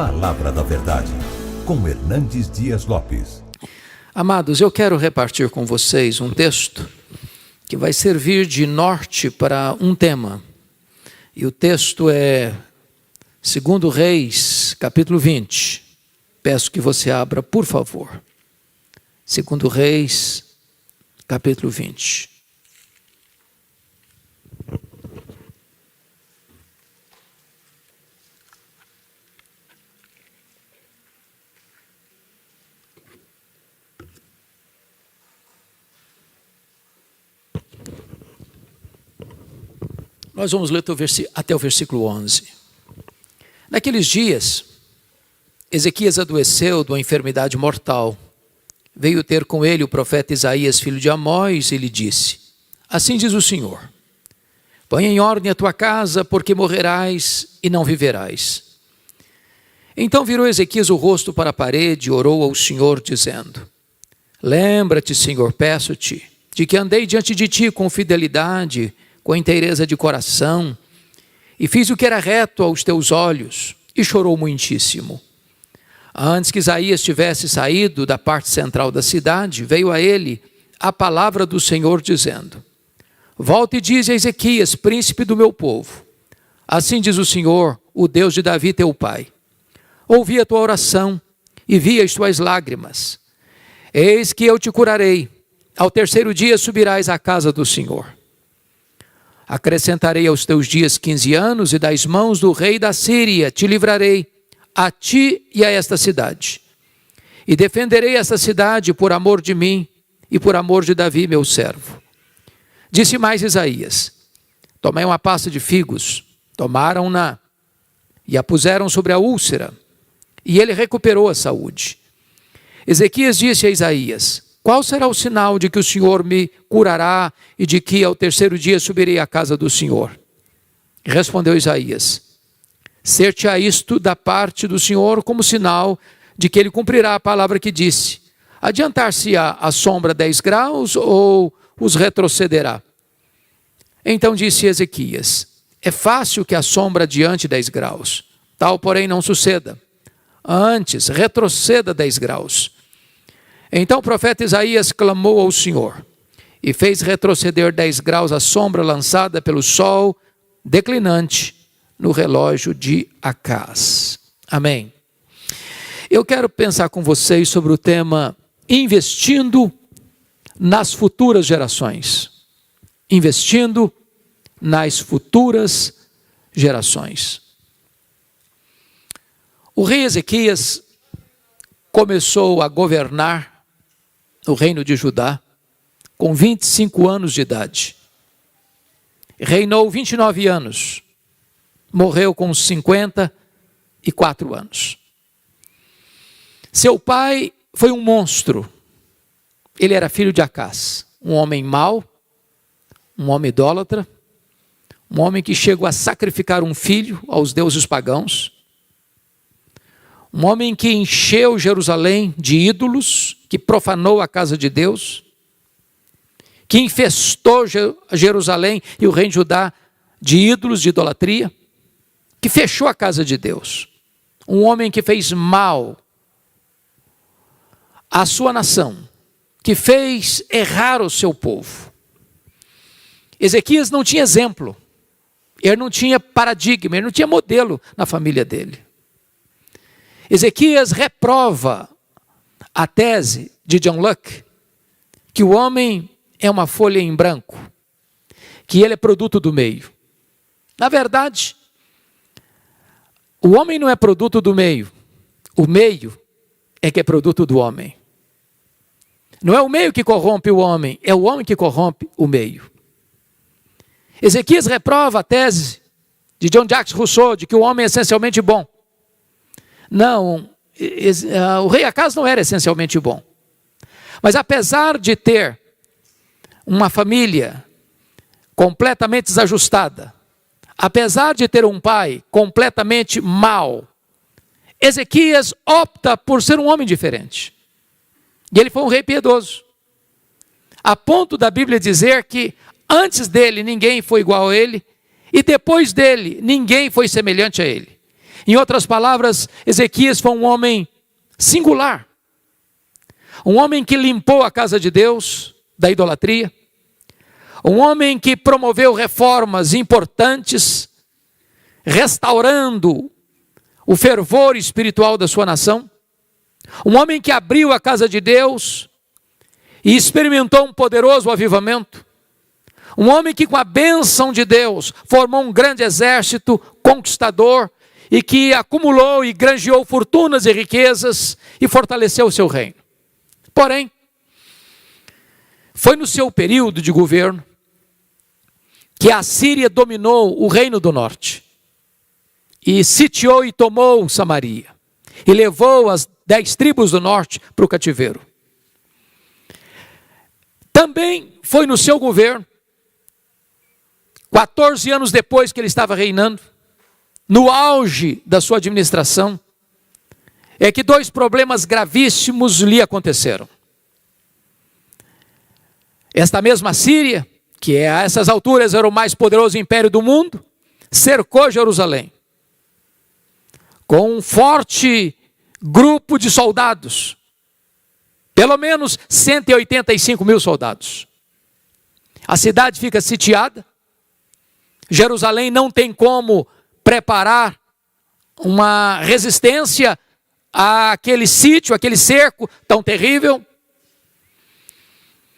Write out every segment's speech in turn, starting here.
Palavra da Verdade, com Hernandes Dias Lopes. Amados, eu quero repartir com vocês um texto que vai servir de norte para um tema. E o texto é 2 Reis, capítulo 20. Peço que você abra, por favor. 2 Reis, capítulo 20. Nós vamos ler até o versículo 11. Naqueles dias, Ezequias adoeceu de uma enfermidade mortal. Veio ter com ele o profeta Isaías, filho de Amós, e lhe disse: Assim diz o Senhor, põe em ordem a tua casa, porque morrerás e não viverás. Então virou Ezequias o rosto para a parede e orou ao Senhor, dizendo: Lembra-te, Senhor, peço-te, de que andei diante de ti com fidelidade, com inteireza de coração, e fiz o que era reto aos teus olhos, e chorou muitíssimo. Antes que Isaías tivesse saído da parte central da cidade, veio a ele a palavra do Senhor, dizendo: Volta e dize a Ezequias, príncipe do meu povo: Assim diz o Senhor, o Deus de Davi teu pai: Ouvi a tua oração e vi as tuas lágrimas. Eis que eu te curarei. Ao terceiro dia subirás à casa do Senhor. Acrescentarei aos teus dias 15 anos, e das mãos do rei da Síria te livrarei, a ti e a esta cidade. E defenderei esta cidade por amor de mim e por amor de Davi, meu servo. Disse mais Isaías: Tomai uma pasta de figos, tomaram-na e a puseram sobre a úlcera, e ele recuperou a saúde. Ezequias disse a Isaías: Qual será o sinal de que o Senhor me curará e de que ao terceiro dia subirei à casa do Senhor? Respondeu Isaías: Ser-te-á isto da parte do Senhor como sinal de que ele cumprirá a palavra que disse. Adiantar-se-á a sombra 10 graus ou os retrocederá? Então disse Ezequias: É fácil que a sombra adiante 10 graus. Tal, porém, não suceda. Antes, retroceda 10 graus. Então o profeta Isaías clamou ao Senhor e fez retroceder 10 graus a sombra lançada pelo sol declinante no relógio de Acaz. Amém. Eu quero pensar com vocês sobre o tema investindo nas futuras gerações. Investindo nas futuras gerações. O rei Ezequias começou a governar no reino de Judá com 25 anos de idade. Reinou 29 anos. Morreu com 54 anos. Seu pai foi um monstro. Ele era filho de Acaz, um homem mau, um homem idólatra, um homem que chegou a sacrificar um filho aos deuses pagãos, um homem que encheu Jerusalém de ídolos, que profanou a casa de Deus, que infestou Jerusalém e o reino de Judá de ídolos, de idolatria, que fechou a casa de Deus. Um homem que fez mal à sua nação, que fez errar o seu povo. Ezequias não tinha exemplo, ele não tinha paradigma, ele não tinha modelo na família dele. Ezequias reprova a tese de John Locke, que o homem é uma folha em branco, que ele é produto do meio. Na verdade, o homem não é produto do meio, o meio é que é produto do homem. Não é o meio que corrompe o homem, é o homem que corrompe o meio. Ezequias reprova a tese de John Jacques Rousseau, de que o homem é essencialmente bom. Não, o rei Acaz não era essencialmente bom. Mas apesar de ter uma família completamente desajustada, apesar de ter um pai completamente mau, Ezequias opta por ser um homem diferente. E ele foi um rei piedoso. A ponto da Bíblia dizer que antes dele ninguém foi igual a ele, e depois dele ninguém foi semelhante a ele. Em outras palavras, Ezequias foi um homem singular. Um homem que limpou a casa de Deus da idolatria. Um homem que promoveu reformas importantes, restaurando o fervor espiritual da sua nação. Um homem que abriu a casa de Deus e experimentou um poderoso avivamento. Um homem que, com a bênção de Deus, formou um grande exército conquistador e que acumulou e granjeou fortunas e riquezas e fortaleceu o seu reino. Porém, foi no seu período de governo que a Síria dominou o reino do norte e sitiou e tomou Samaria e levou as 10 tribos do norte para o cativeiro. Também foi no seu governo, 14 anos depois que ele estava reinando, no auge da sua administração, é que 2 problemas gravíssimos lhe aconteceram. Esta mesma Síria, que a essas alturas era o mais poderoso império do mundo, cercou Jerusalém com um forte grupo de soldados, pelo menos 185 mil soldados. A cidade fica sitiada, Jerusalém não tem como preparar uma resistência àquele sítio, àquele cerco tão terrível.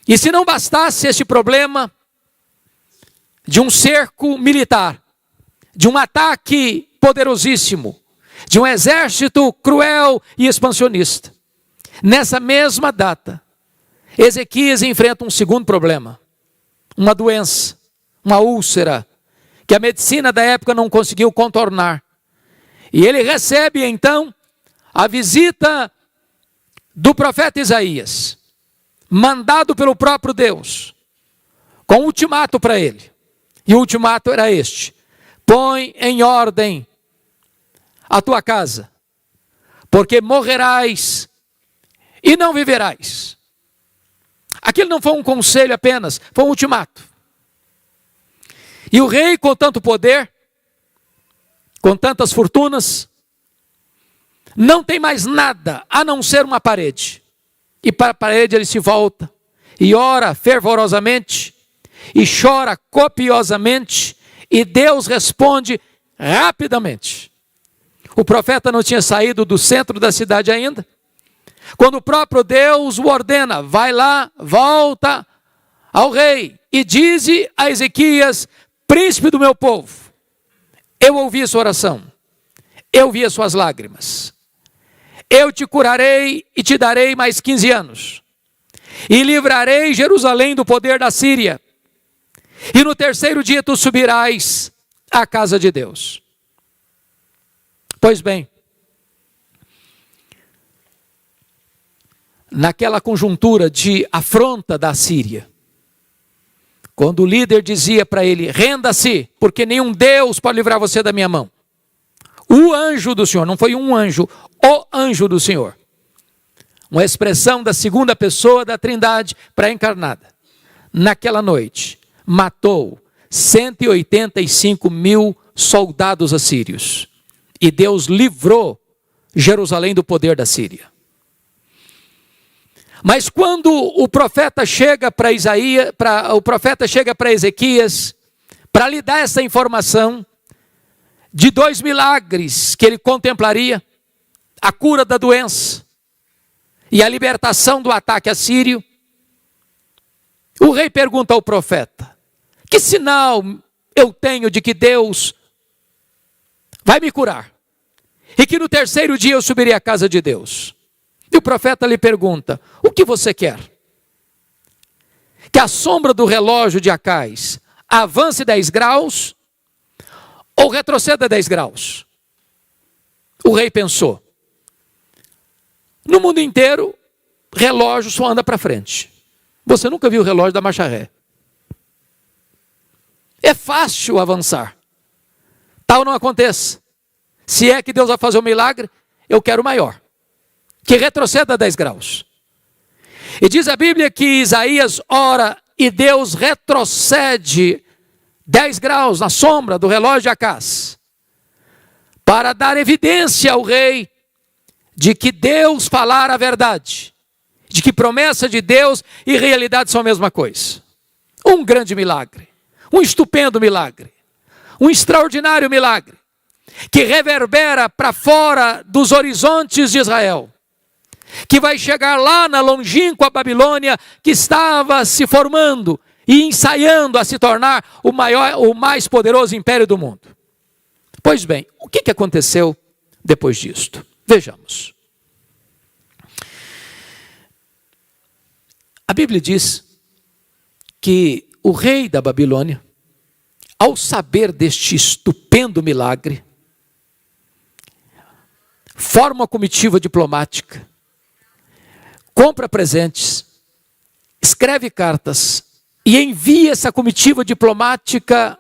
E se não bastasse este problema de um cerco militar, de um ataque poderosíssimo, de um exército cruel e expansionista, nessa mesma data, Ezequias enfrenta um segundo problema, uma doença, uma úlcera, que a medicina da época não conseguiu contornar. E ele recebe então a visita do profeta Isaías, mandado pelo próprio Deus, com um ultimato para ele. E o ultimato era este: põe em ordem a tua casa, porque morrerás e não viverás. Aquilo não foi um conselho apenas, foi um ultimato. E o rei, com tanto poder, com tantas fortunas, não tem mais nada a não ser uma parede. E para a parede ele se volta e ora fervorosamente e chora copiosamente, e Deus responde rapidamente. O profeta não tinha saído do centro da cidade ainda, quando o próprio Deus o ordena: vai lá, volta ao rei e dize a Ezequias, príncipe do meu povo, eu ouvi a sua oração, eu vi as suas lágrimas, eu te curarei e te darei mais 15 anos, e livrarei Jerusalém do poder da Síria, e no 3º dia tu subirás à casa de Deus. Pois bem, naquela conjuntura de afronta da Síria, quando o líder dizia para ele: renda-se, porque nenhum Deus pode livrar você da minha mão. O anjo do Senhor, não foi um anjo, o anjo do Senhor. Uma expressão da segunda pessoa da Trindade pré-encarnada. Naquela noite, matou 185 mil soldados assírios. E Deus livrou Jerusalém do poder da Síria. Mas quando o profeta chega para Ezequias, para lhe dar essa informação de 2 milagres que ele contemplaria, a cura da doença e a libertação do ataque assírio, o rei pergunta ao profeta: que sinal eu tenho de que Deus vai me curar? E que no 3º dia eu subirei à casa de Deus. E o profeta lhe pergunta: o que você quer? Que a sombra do relógio de Acais avance 10 graus ou retroceda 10 graus? O rei pensou: no mundo inteiro, relógio só anda para frente. Você nunca viu o relógio da marcha ré. É fácil avançar. Tal não aconteça. Se é que Deus vai fazer um milagre, eu quero maior. Que retroceda 10 graus. E diz a Bíblia que Isaías ora e Deus retrocede 10 graus na sombra do relógio de Acás, para dar evidência ao rei de que Deus falara a verdade, de que promessa de Deus e realidade são a mesma coisa. Um grande milagre, um estupendo milagre, um extraordinário milagre, que reverbera para fora dos horizontes de Israel, que vai chegar lá na longínqua Babilônia, que estava se formando e ensaiando a se tornar o mais poderoso império do mundo. Pois bem, o que aconteceu depois disto? Vejamos. A Bíblia diz que o rei da Babilônia, ao saber deste estupendo milagre, forma uma comitiva diplomática, compra presentes, escreve cartas e envia essa comitiva diplomática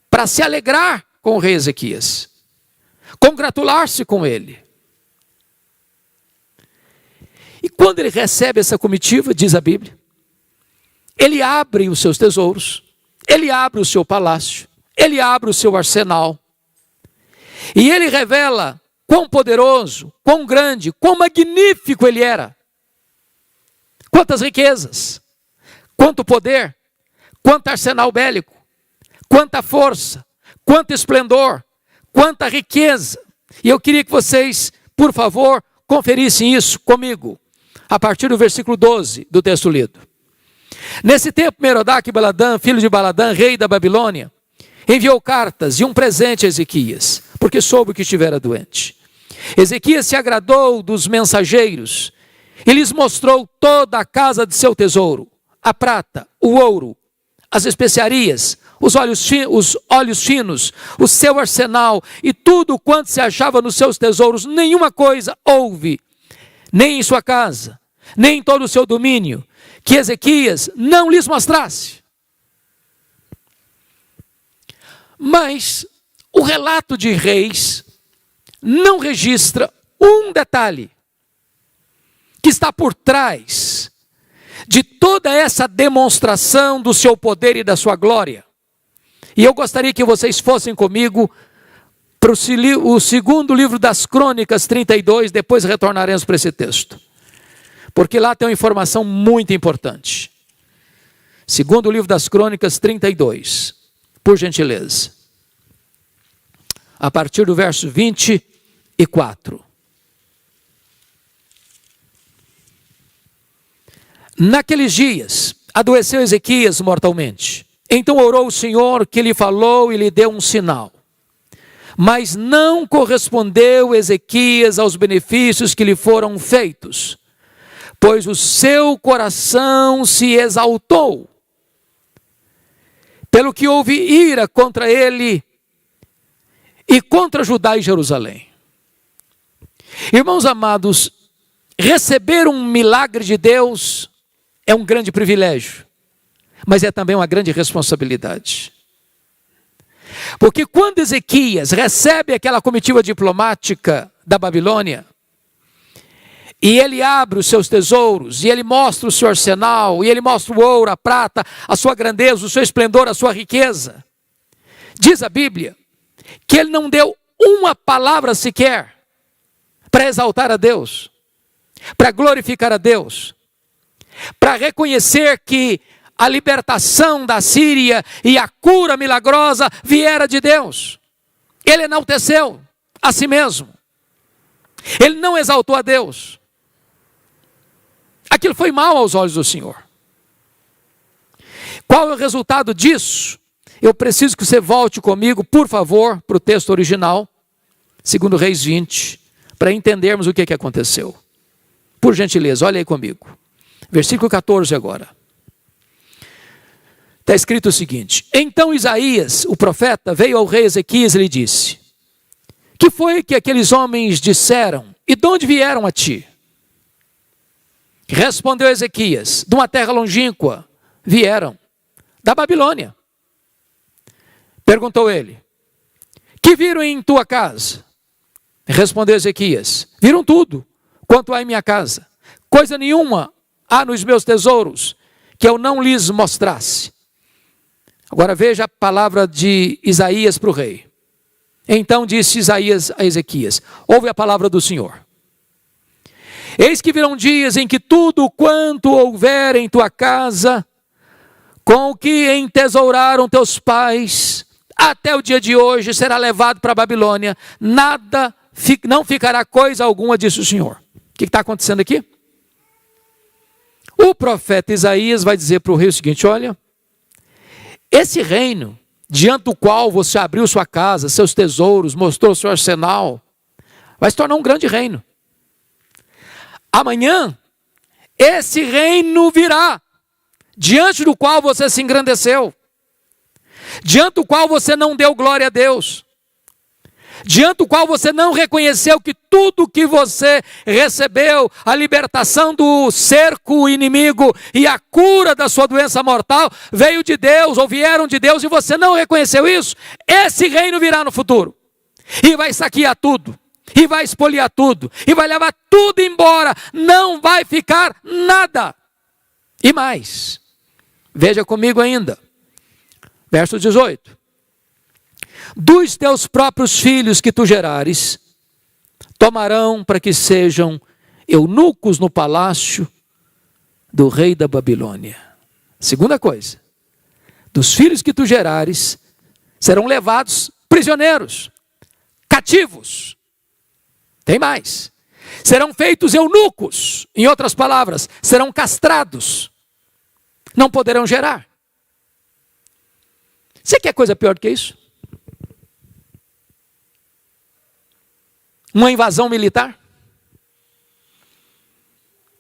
para se alegrar com o rei Ezequias, congratular-se com ele. E quando ele recebe essa comitiva, diz a Bíblia, ele abre os seus tesouros, ele abre o seu palácio, ele abre o seu arsenal, e ele revela quão poderoso, quão grande, quão magnífico ele era. Quantas riquezas, quanto poder, quanto arsenal bélico, quanta força, quanto esplendor, quanta riqueza. E eu queria que vocês, por favor, conferissem isso comigo, a partir do versículo 12 do texto lido. Nesse tempo, Merodach-Baladã, filho de Baladã, rei da Babilônia, enviou cartas e um presente a Ezequias, porque soube que estivera doente. Ezequias se agradou dos mensageiros e lhes mostrou toda a casa de seu tesouro, a prata, o ouro, as especiarias, os óleos finos, o seu arsenal e tudo quanto se achava nos seus tesouros. Nenhuma coisa houve, nem em sua casa, nem em todo o seu domínio, que Ezequias não lhes mostrasse. Mas o relato de Reis não registra um detalhe que está por trás de toda essa demonstração do seu poder e da sua glória. E eu gostaria que vocês fossem comigo para o segundo livro das Crônicas 32, depois retornaremos para esse texto, porque lá tem uma informação muito importante. Segundo livro das Crônicas 32, por gentileza, a partir do verso 24. Naqueles dias, adoeceu Ezequias mortalmente. Então orou o Senhor, que lhe falou e lhe deu um sinal. Mas não correspondeu Ezequias aos benefícios que lhe foram feitos, pois o seu coração se exaltou, pelo que houve ira contra ele e contra Judá e Jerusalém. Irmãos amados, receber um milagre de Deus é um grande privilégio, mas é também uma grande responsabilidade. Porque quando Ezequias recebe aquela comitiva diplomática da Babilônia, e ele abre os seus tesouros, e ele mostra o seu arsenal, e ele mostra o ouro, a prata, a sua grandeza, o seu esplendor, a sua riqueza, diz a Bíblia que ele não deu uma palavra sequer para exaltar a Deus, para glorificar a Deus, para reconhecer que a libertação da Síria e a cura milagrosa viera de Deus. Ele enalteceu a si mesmo, ele não exaltou a Deus. Aquilo foi mal aos olhos do Senhor. Qual é o resultado disso? Eu preciso que você volte comigo, por favor, para o texto original, 2 Reis 20, para entendermos o que aconteceu. Por gentileza, olha aí comigo. Versículo 14 agora. Está escrito o seguinte: Então Isaías, o profeta, veio ao rei Ezequias e lhe disse: Que foi que aqueles homens disseram? E de onde vieram a ti? Respondeu Ezequias: De uma terra longínqua vieram, da Babilônia. Perguntou ele: Que viram em tua casa? Respondeu Ezequias: Viram tudo quanto há em minha casa. Coisa nenhuma há nos meus tesouros que eu não lhes mostrasse. Agora veja a palavra de Isaías para o rei. Então disse Isaías a Ezequias: ouve a palavra do Senhor. Eis que virão dias em que tudo quanto houver em tua casa, com o que entesouraram teus pais, até o dia de hoje será levado para a Babilônia, não ficará coisa alguma, disse o Senhor. O que está acontecendo aqui? O profeta Isaías vai dizer para o rei o seguinte: olha, esse reino, diante do qual você abriu sua casa, seus tesouros, mostrou seu arsenal, vai se tornar um grande reino. Amanhã, esse reino virá, diante do qual você se engrandeceu, diante do qual você não deu glória a Deus, diante do qual você não reconheceu que tudo que você recebeu, a libertação do cerco inimigo e a cura da sua doença mortal, veio de Deus ou vieram de Deus, e você não reconheceu isso, esse reino virá no futuro, e vai saquear tudo, e vai espoliar tudo, e vai levar tudo embora, não vai ficar nada. E mais, veja comigo ainda, verso 18: dos teus próprios filhos que tu gerares, tomarão para que sejam eunucos no palácio do rei da Babilônia. Segunda coisa, dos filhos que tu gerares, serão levados prisioneiros, cativos. Tem mais, serão feitos eunucos, em outras palavras, serão castrados, não poderão gerar. Você quer coisa pior do que isso? Uma invasão militar?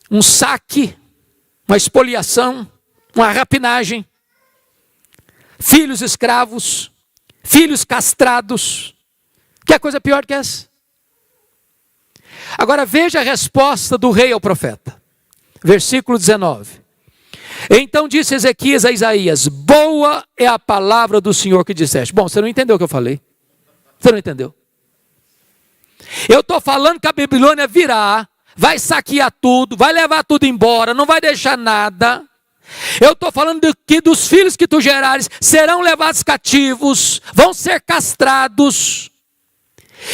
Um saque? Uma espoliação? Uma rapinagem? Filhos escravos? Filhos castrados? Quer coisa pior que essa? Agora veja a resposta do rei ao profeta. Versículo 19. Então disse Ezequias a Isaías: boa é a palavra do Senhor que disseste. Bom, você não entendeu o que eu falei. Você não entendeu. Eu estou falando que a Babilônia virá, vai saquear tudo, vai levar tudo embora, não vai deixar nada. Eu estou falando que dos filhos que tu gerares serão levados cativos, vão ser castrados.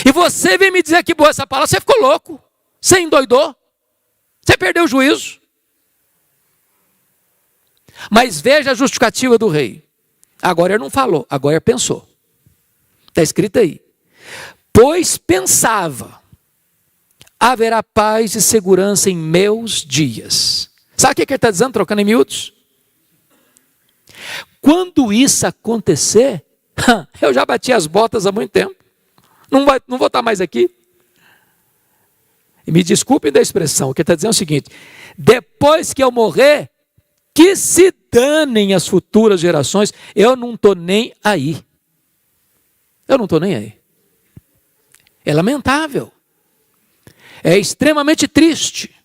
E você vem me dizer que boa essa palavra, você ficou louco, você endoidou, você perdeu o juízo. Mas veja a justificativa do rei. Agora ele não falou, agora ele pensou. Está escrito aí: pois pensava, haverá paz e segurança em meus dias. Sabe o que ele está dizendo, trocando em miúdos? Quando isso acontecer, eu já bati as botas há muito tempo. Não vou estar mais aqui. E me desculpem da expressão, o que ele está dizendo é o seguinte: depois que eu morrer, que se danem as futuras gerações, eu não estou nem aí. Eu não estou nem aí. É lamentável, é extremamente triste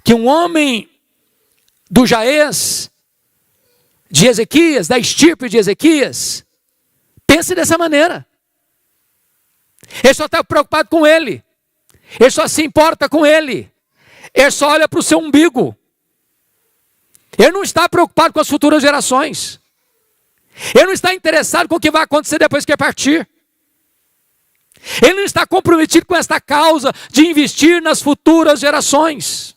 que um homem do jaez de Ezequias, da estirpe de Ezequias, pense dessa maneira. Ele só está preocupado com ele, ele só se importa com ele, ele só olha para o seu umbigo, ele não está preocupado com as futuras gerações, ele não está interessado com o que vai acontecer depois que ele partir. Ele não está comprometido com esta causa de investir nas futuras gerações.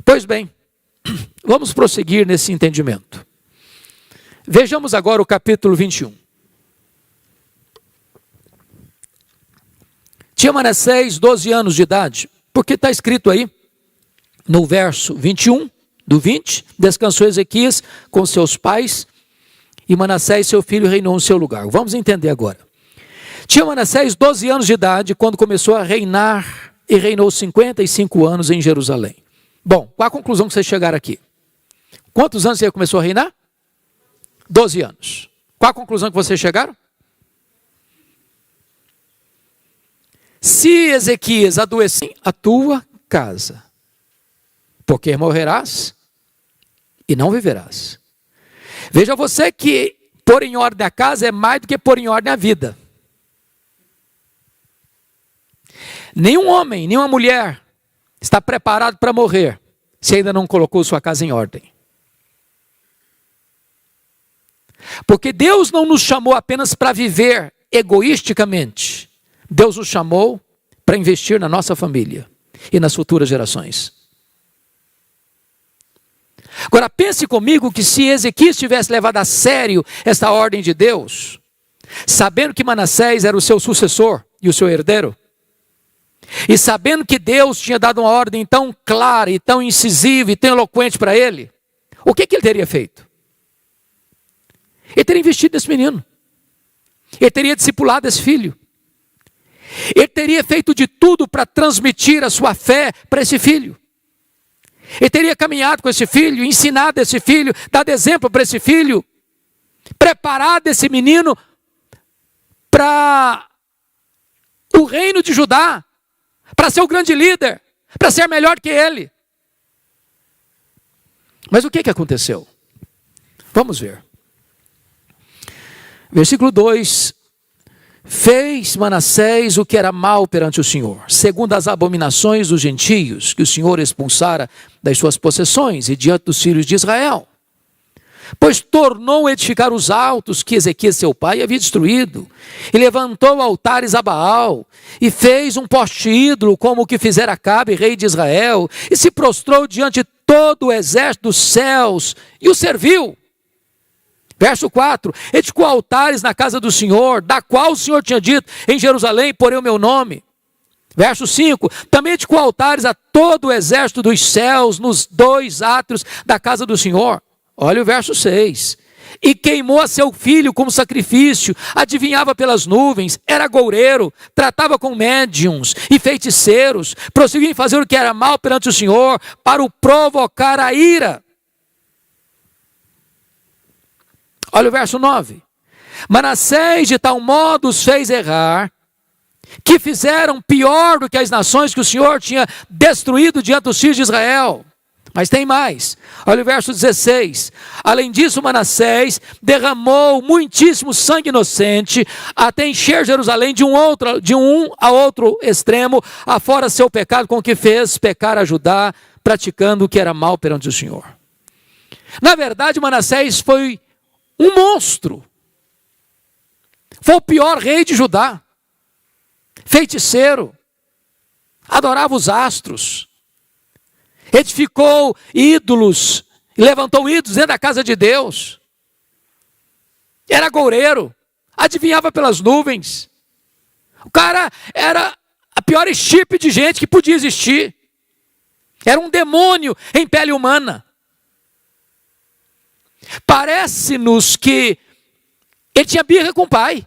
Pois bem, vamos prosseguir nesse entendimento. Vejamos agora o capítulo 21. Tinha Manassés 12 anos de idade, porque está escrito aí, no verso 21, do 20, descansou Ezequias com seus pais, e Manassés, seu filho, reinou no seu lugar. Vamos entender agora. Tinha Manassés 12 anos de idade quando começou a reinar, e reinou 55 anos em Jerusalém. Bom, qual a conclusão que vocês chegaram aqui? Quantos anos ele começou a reinar? 12 anos. Qual a conclusão que vocês chegaram? Se Ezequias adoecer a tua casa, porque morrerás e não viverás. Veja você que pôr em ordem a casa é mais do que pôr em ordem a vida. Nenhum homem, nenhuma mulher está preparado para morrer se ainda não colocou sua casa em ordem. Porque Deus não nos chamou apenas para viver egoisticamente. Deus nos chamou para investir na nossa família e nas futuras gerações. Agora pense comigo que se Ezequias tivesse levado a sério esta ordem de Deus, sabendo que Manassés era o seu sucessor e o seu herdeiro, e sabendo que Deus tinha dado uma ordem tão clara e tão incisiva e tão eloquente para ele, o que ele teria feito? Ele teria investido nesse menino. Ele teria discipulado esse filho. Ele teria feito de tudo para transmitir a sua fé para esse filho. Ele teria caminhado com esse filho, ensinado esse filho, dado exemplo para esse filho, preparado esse menino para o reino de Judá, para ser o grande líder, para ser melhor que ele. Mas o que aconteceu? Vamos ver. Versículo 2. Fez Manassés o que era mal perante o Senhor, segundo as abominações dos gentios, que o Senhor expulsara das suas possessões e diante dos filhos de Israel. Pois tornou a edificar os altos que Ezequias seu pai havia destruído, e levantou altares a Baal, e fez um poste ídolo como o que fizera Acabe, rei de Israel, e se prostrou diante de todo o exército dos céus, e o serviu. Verso 4, edificou altares na casa do Senhor, da qual o Senhor tinha dito, em Jerusalém porei o meu nome. Verso 5, também edificou altares a todo o exército dos céus, nos 2 átrios da casa do Senhor. Olha o verso 6. E queimou a seu filho como sacrifício, adivinhava pelas nuvens, era goureiro, tratava com médiuns e feiticeiros, prosseguia em fazer o que era mal perante o Senhor, para o provocar a ira. Olha o verso 9. Manassés de tal modo os fez errar, que fizeram pior do que as nações que o Senhor tinha destruído diante dos filhos de Israel. Mas tem mais. Olha o verso 16. Além disso, Manassés derramou muitíssimo sangue inocente, até encher Jerusalém de um a outro extremo, afora seu pecado, com que fez pecar a Judá, praticando o que era mal perante o Senhor. Na verdade, Manassés foi um monstro. Foi o pior rei de Judá. Feiticeiro. Adorava os astros. Edificou ídolos. Levantou ídolos dentro da casa de Deus. Era goureiro. Adivinhava pelas nuvens. O cara era a pior estirpe de gente que podia existir. Era um demônio em pele humana. Parece-nos que ele tinha birra com o pai.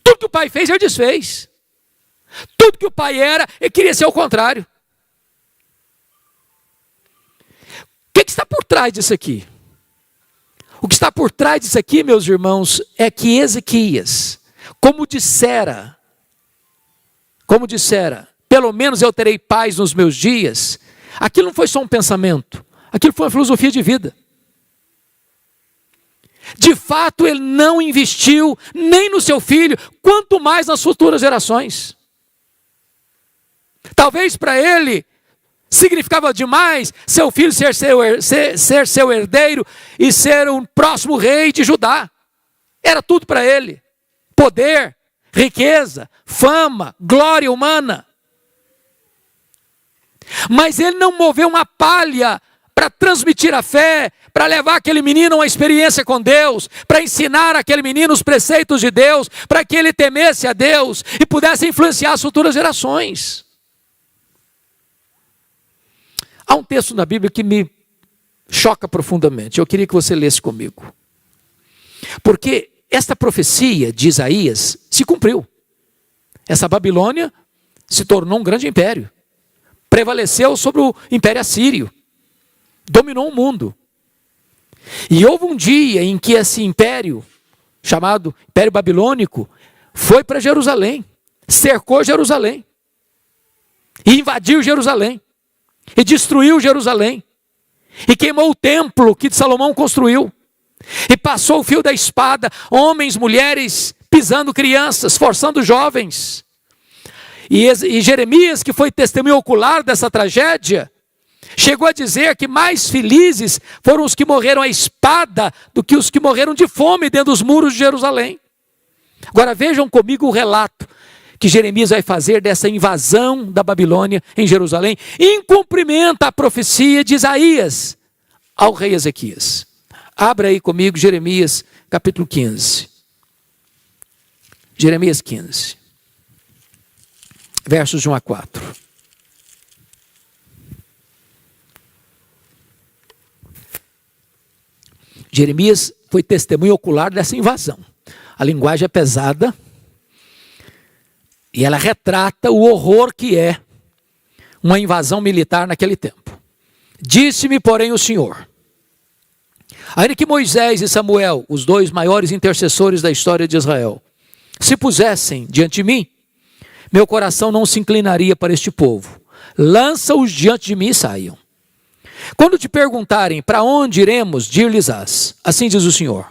Tudo que o pai fez, ele desfez. Tudo que o pai era, ele queria ser o contrário. O que está por trás disso aqui? O que está por trás disso aqui, meus irmãos, é que Ezequias, como dissera, pelo menos eu terei paz nos meus dias, aquilo não foi só um pensamento, aquilo foi uma filosofia de vida. De fato, ele não investiu nem no seu filho, quanto mais nas futuras gerações. Talvez para ele significava demais seu filho ser seu herdeiro e ser um próximo rei de Judá. Era tudo para ele. Poder, riqueza, fama, glória humana. Mas ele não moveu uma palha para transmitir a fé, para levar aquele menino a uma experiência com Deus, para ensinar aquele menino os preceitos de Deus, para que ele temesse a Deus e pudesse influenciar as futuras gerações. Há um texto na Bíblia que me choca profundamente. Eu queria que você lesse comigo. Porque esta profecia de Isaías se cumpriu. Essa Babilônia se tornou um grande império. Prevaleceu sobre o Império Assírio. Dominou o mundo. E houve um dia em que esse império, chamado Império Babilônico, foi para Jerusalém, cercou Jerusalém, e invadiu Jerusalém, e destruiu Jerusalém, e queimou o templo que Salomão construiu, e passou o fio da espada, homens, mulheres, pisando crianças, forçando jovens. E Jeremias, que foi testemunho ocular dessa tragédia, Chegou a dizer que mais felizes foram os que morreram à espada do que os que morreram de fome dentro dos muros de Jerusalém. Agora vejam comigo o relato que Jeremias vai fazer dessa invasão da Babilônia em Jerusalém, em cumprimento à profecia de Isaías ao rei Ezequias. Abra aí comigo Jeremias capítulo 15. Jeremias 15, versos de 1 a 4. Jeremias foi testemunha ocular dessa invasão. A linguagem é pesada e ela retrata o horror que é uma invasão militar naquele tempo. Disse-me, porém, o Senhor: ainda que Moisés e Samuel, os dois maiores intercessores da história de Israel, se pusessem diante de mim, meu coração não se inclinaria para este povo. Lança-os diante de mim e saiam. Quando te perguntarem para onde iremos, dir-lhes-ás: assim diz o Senhor,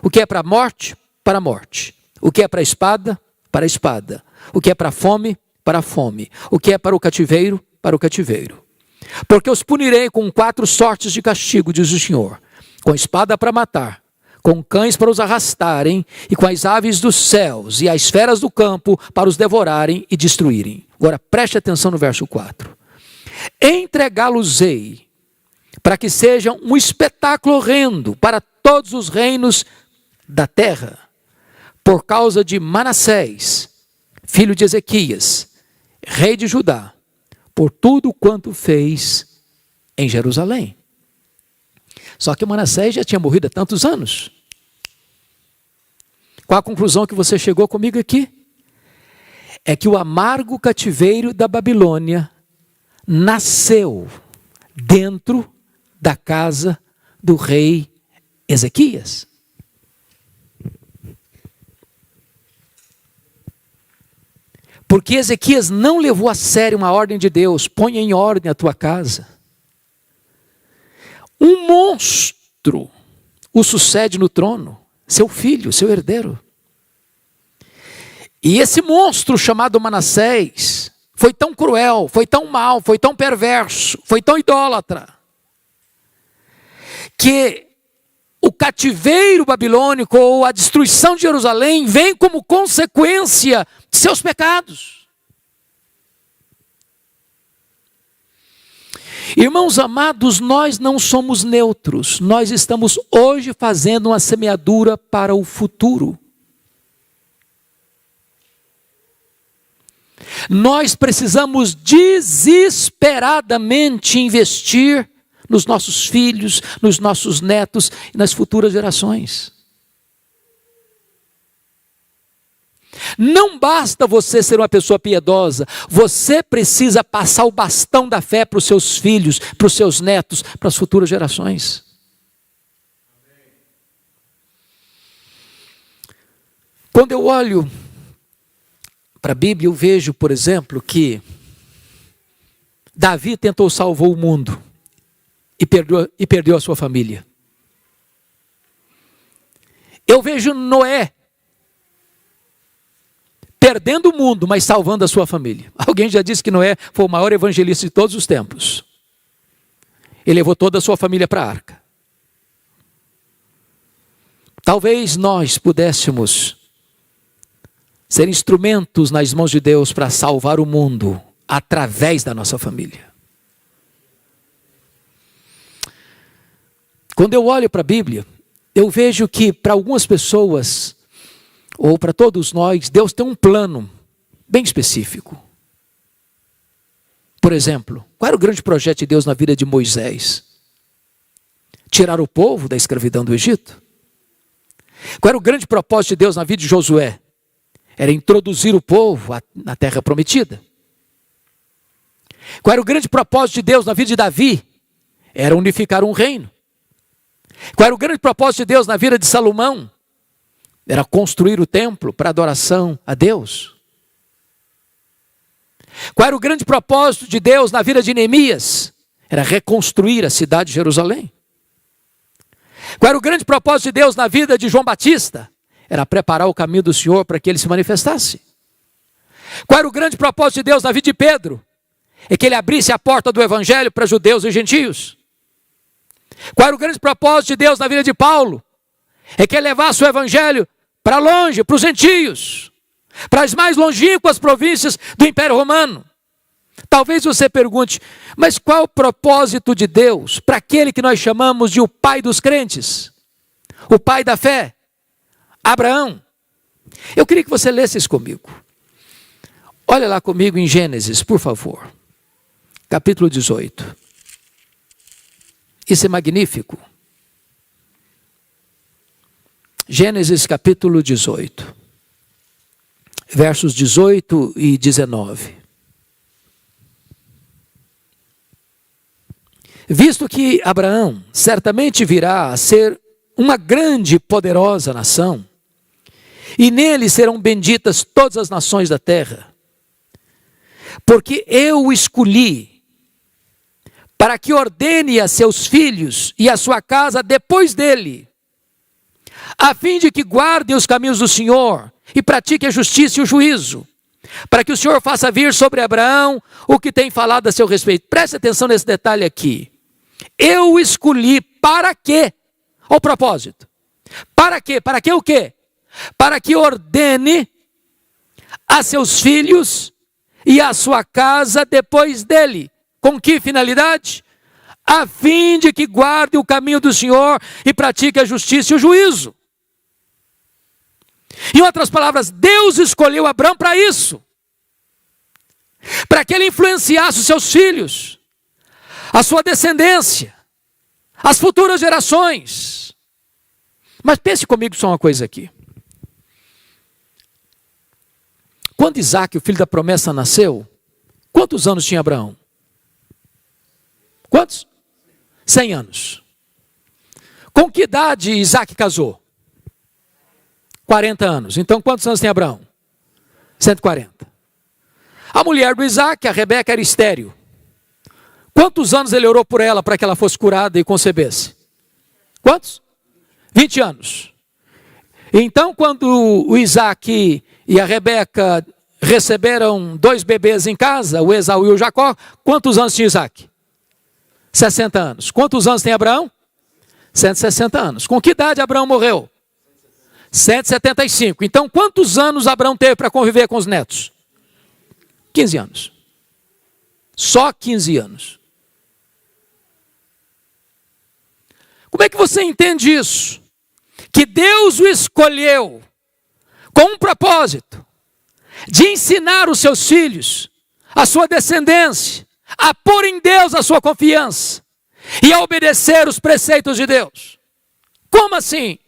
o que é para a morte, para a morte. O que é para a espada, para a espada. O que é para a fome, para a fome. O que é para o cativeiro, para o cativeiro. Porque os punirei com 4 sortes de castigo, diz o Senhor. Com espada para matar, com cães para os arrastarem, e com as aves dos céus e as feras do campo para os devorarem e destruírem. Agora preste atenção no verso 4. Entregá-los-ei, para que sejam um espetáculo horrendo para todos os reinos da terra, por causa de Manassés, filho de Ezequias, rei de Judá, por tudo quanto fez em Jerusalém. Só que Manassés já tinha morrido há tantos anos. Qual a conclusão que você chegou comigo aqui? É que o amargo cativeiro da Babilônia nasceu dentro da casa do rei Ezequias. Porque Ezequias não levou a sério uma ordem de Deus: ponha em ordem a tua casa. Um monstro o sucede no trono, seu filho, seu herdeiro. E esse monstro chamado Manassés foi tão cruel, foi tão mau, foi tão perverso, foi tão idólatra, que o cativeiro babilônico ou a destruição de Jerusalém vem como consequência de seus pecados. Irmãos amados, nós não somos neutros, nós estamos hoje fazendo uma semeadura para o futuro. Nós precisamos desesperadamente investir nos nossos filhos, nos nossos netos e nas futuras gerações. Não basta você ser uma pessoa piedosa, você precisa passar o bastão da fé para os seus filhos, para os seus netos, para as futuras gerações. Quando eu olho para a Bíblia, eu vejo, por exemplo, que Davi tentou salvar o mundo e perdeu a sua família. Eu vejo Noé perdendo o mundo, mas salvando a sua família. Alguém já disse que Noé foi o maior evangelista de todos os tempos. Ele levou toda a sua família para a arca. Talvez nós pudéssemos ser instrumentos nas mãos de Deus para salvar o mundo através da nossa família. Quando eu olho para a Bíblia, eu vejo que para algumas pessoas, ou para todos nós, Deus tem um plano bem específico. Por exemplo, qual era o grande projeto de Deus na vida de Moisés? Tirar o povo da escravidão do Egito. Qual era o grande propósito de Deus na vida de Josué? Era introduzir o povo na terra prometida. Qual era o grande propósito de Deus na vida de Davi? Era unificar um reino. Qual era o grande propósito de Deus na vida de Salomão? Era construir o templo para adoração a Deus. Qual era o grande propósito de Deus na vida de Neemias? Era reconstruir a cidade de Jerusalém. Qual era o grande propósito de Deus na vida de João Batista? Era preparar o caminho do Senhor para que ele se manifestasse. Qual era o grande propósito de Deus na vida de Pedro? é que ele abrisse a porta do evangelho para judeus e gentios. Qual era o grande propósito de Deus na vida de Paulo? É que ele levasse o evangelho para longe, para os gentios, para as mais longínquas províncias do Império Romano. Talvez você pergunte, mas qual o propósito de Deus para aquele que nós chamamos de o pai dos crentes? O pai da fé? Abraão. Eu queria que você lesse isso comigo. Olha lá comigo em Gênesis, por favor. Capítulo 18. Isso é magnífico. Gênesis capítulo 18. Versos 18 e 19. Visto que Abraão certamente virá a ser uma grande e poderosa nação, e nele serão benditas todas as nações da terra, porque eu o escolhi para que ordene a seus filhos e a sua casa depois dele, a fim de que guardem os caminhos do Senhor e pratiquem a justiça e o juízo, para que o Senhor faça vir sobre Abraão o que tem falado a seu respeito. Preste atenção nesse detalhe aqui. Eu o escolhi para quê? O propósito. Para quê? Para que o quê? Para que ordene a seus filhos e a sua casa depois dele. Com que finalidade? A fim de que guarde o caminho do Senhor e pratique a justiça e o juízo. Em outras palavras, Deus escolheu Abraão para isso. Para que ele influenciasse os seus filhos, a sua descendência, as futuras gerações. Mas pense comigo só uma coisa aqui. Quando Isaac, o filho da promessa, nasceu, quantos anos tinha Abraão? Quantos? 100 anos. Com que idade Isaac casou? 40 anos. Então quantos anos tem Abraão? 140. A mulher do Isaac, a Rebeca, era estéril. Quantos anos ele orou por ela para que ela fosse curada e concebesse? Quantos? 20 anos. Então, quando o Isaac e a Rebeca receberam 2 bebês em casa, o Esaú e o Jacó, quantos anos tinha Isaac? 60 anos. Quantos anos tem Abraão? 160 anos. Com que idade Abraão morreu? 175. Então, quantos anos Abraão teve para conviver com os netos? 15 anos. Só 15 anos. Como é que você entende isso? Que Deus o escolheu com um propósito de ensinar os seus filhos, a sua descendência, a pôr em Deus a sua confiança e a obedecer os preceitos de Deus. Como assim?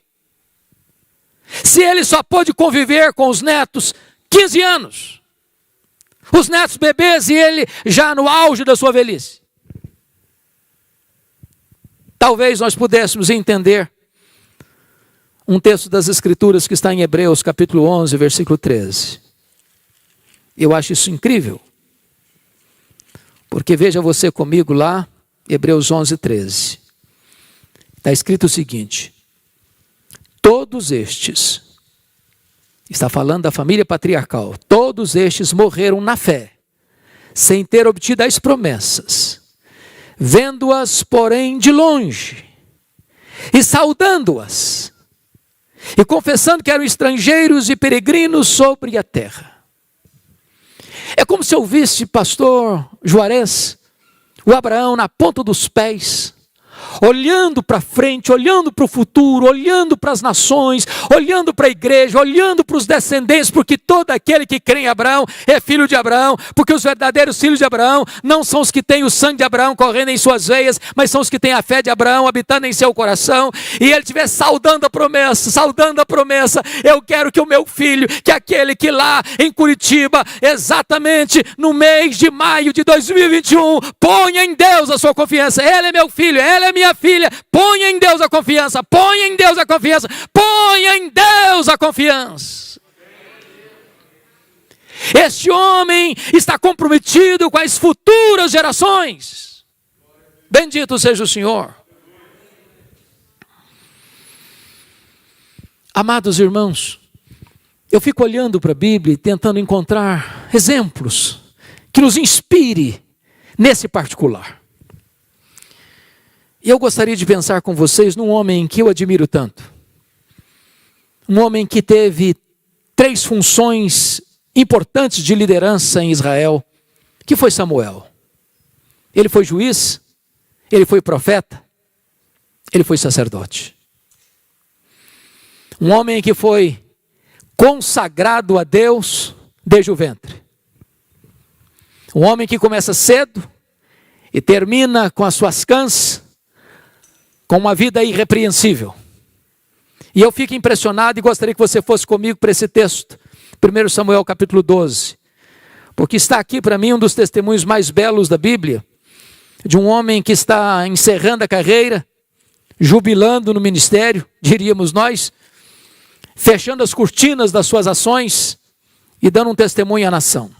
Se ele só pôde conviver com os netos 15 anos, os netos bebês e ele já no auge da sua velhice. Talvez nós pudéssemos entender um texto das Escrituras que está em Hebreus capítulo 11, versículo 13. Eu acho isso incrível. Porque veja você comigo lá, Hebreus 11, 13. Está escrito o seguinte: todos estes, está falando da família patriarcal, todos estes morreram na fé, sem ter obtido as promessas, vendo-as, porém, de longe, e saudando-as, e confessando que eram estrangeiros e peregrinos sobre a terra. É como se eu visse, pastor Juarez, o Abraão na ponta dos pés, olhando para frente, olhando para o futuro, olhando para as nações, olhando para a igreja, olhando para os descendentes, porque todo aquele que crê em Abraão é filho de Abraão, porque os verdadeiros filhos de Abraão não são os que têm o sangue de Abraão correndo em suas veias, mas são os que têm a fé de Abraão habitando em seu coração, e ele estiver saudando a promessa, eu quero que o meu filho, que é aquele que lá em Curitiba, exatamente no mês de maio de 2021, ponha em Deus a sua confiança. Ele é meu filho, ela é minha filha, ponha em Deus a confiança, ponha em Deus a confiança, ponha em Deus a confiança. Este homem está comprometido com as futuras gerações. Bendito seja o Senhor. Amados irmãos, eu fico olhando para a Bíblia e tentando encontrar exemplos que nos inspire nesse particular. E eu gostaria de pensar com vocês num homem que eu admiro tanto. Um homem que teve 3 funções importantes de liderança em Israel, que foi Samuel. Ele foi juiz, ele foi profeta, ele foi sacerdote. Um homem que foi consagrado a Deus desde o ventre. Um homem que começa cedo e termina com as suas cãs, com uma vida irrepreensível. E eu fico impressionado e gostaria que você fosse comigo para esse texto, 1 Samuel capítulo 12, porque está aqui para mim um dos testemunhos mais belos da Bíblia, de um homem que está encerrando a carreira, jubilando no ministério, diríamos nós, fechando as cortinas das suas ações e dando um testemunho à nação.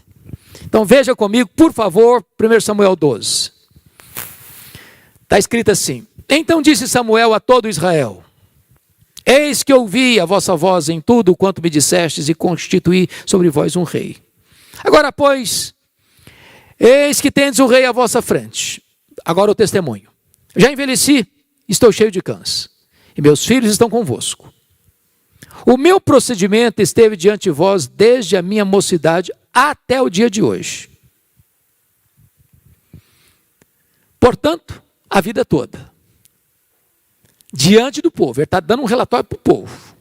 Então veja comigo, por favor, 1 Samuel 12. Está escrito assim: Então disse Samuel a todo Israel: Eis que ouvi a vossa voz em tudo quanto me dissestes e constituí sobre vós um rei. Agora, pois, eis que tendes um rei à vossa frente. Agora o testemunho. Já envelheci, estou cheio de cãs, e meus filhos estão convosco. O meu procedimento esteve diante de vós desde a minha mocidade até o dia de hoje. Portanto, a vida toda, diante do povo, ele está dando um relatório para o povo.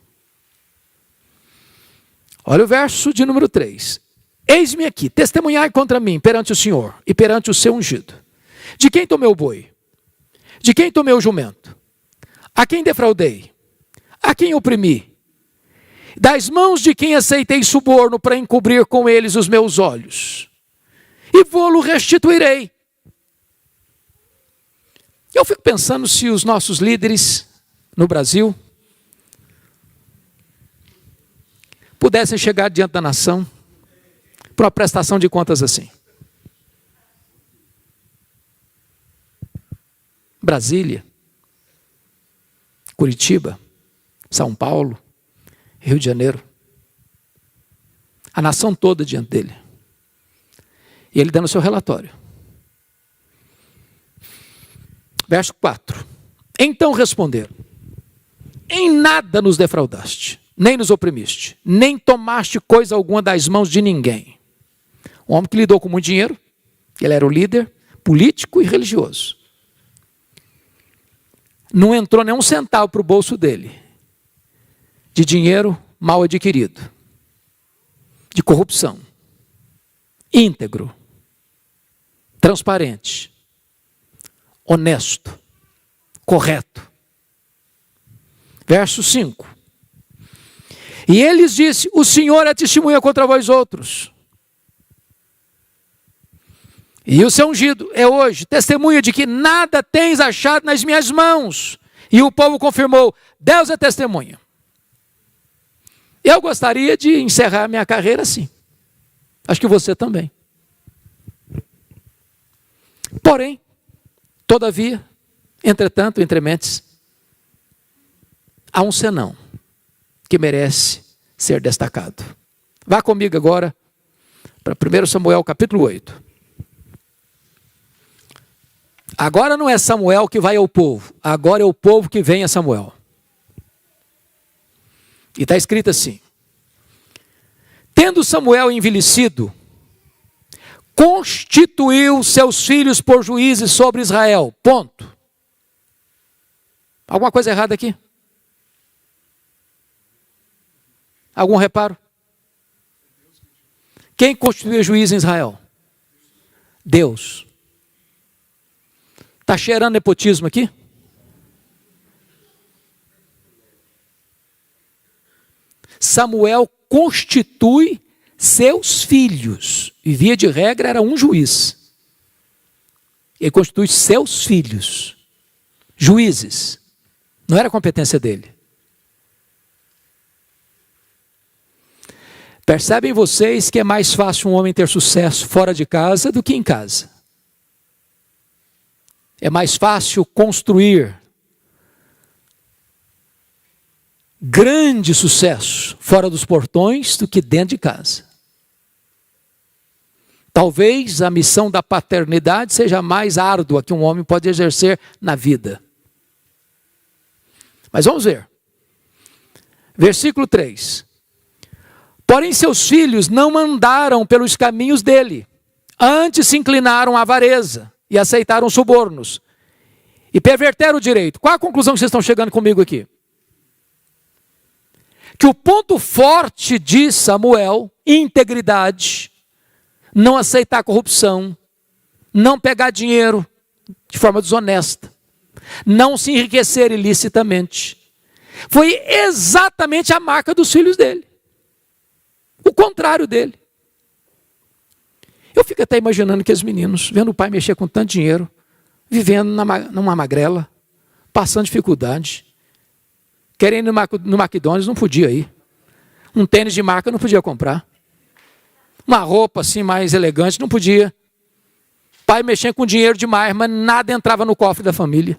Olha o verso de número 3. Eis-me aqui, testemunhai contra mim perante o Senhor e perante o seu ungido. De quem tomei o boi? De quem tomei o jumento? A quem defraudei? A quem oprimi? Das mãos de quem aceitei suborno para encobrir com eles os meus olhos? E vô-lo restituirei. Eu fico pensando se os nossos líderes no Brasil pudessem chegar diante da nação para uma prestação de contas assim. Brasília, Curitiba, São Paulo, Rio de Janeiro. A nação toda diante dele. E ele dando o seu relatório. Verso 4. Então responderam: Em nada nos defraudaste, nem nos oprimiste, nem tomaste coisa alguma das mãos de ninguém. Um homem que lidou com muito dinheiro, ele era o líder político e religioso. Não entrou nem um centavo para o bolso dele, de dinheiro mal adquirido, de corrupção, íntegro, transparente, honesto, correto. Verso 5. E ele lhes disse: O Senhor é testemunha contra vós outros. E o seu ungido é hoje testemunha de que nada tens achado nas minhas mãos. E o povo confirmou: Deus é testemunha. Eu gostaria de encerrar minha carreira assim. Acho que você também. Porém, todavia, entretanto, entrementes, há um senão que merece ser destacado. Vá comigo agora para 1 Samuel capítulo 8. Agora não é Samuel que vai ao povo, agora é o povo que vem a Samuel. E está escrito assim: Tendo Samuel envelhecido, constituiu seus filhos por juízes sobre Israel. Ponto. Alguma coisa errada aqui? Algum reparo? Quem constituiu juiz em Israel? Deus. Está cheirando nepotismo aqui? Samuel constitui seus filhos. E via de regra era um juiz. Ele constitui seus filhos. Juízes. Não era competência dele. Percebem vocês que é mais fácil um homem ter sucesso fora de casa do que em casa. É mais fácil construir grande sucesso fora dos portões do que dentro de casa. Talvez a missão da paternidade seja a mais árdua que um homem pode exercer na vida. Mas vamos ver. Versículo 3. Porém seus filhos não andaram pelos caminhos dele, antes se inclinaram à avareza e aceitaram subornos e perverteram o direito. Qual a conclusão que vocês estão chegando comigo aqui? Que o ponto forte de Samuel, integridade, não aceitar corrupção, não pegar dinheiro de forma desonesta, não se enriquecer ilicitamente, foi exatamente a marca dos filhos dele. O contrário dele. Eu fico até imaginando aqueles meninos, vendo o pai mexer com tanto dinheiro, vivendo numa magrela, passando dificuldade, querendo ir no McDonald's, não podia ir. Um tênis de marca não podia comprar. Uma roupa assim mais elegante, não podia. Pai mexendo com dinheiro demais, mas nada entrava no cofre da família.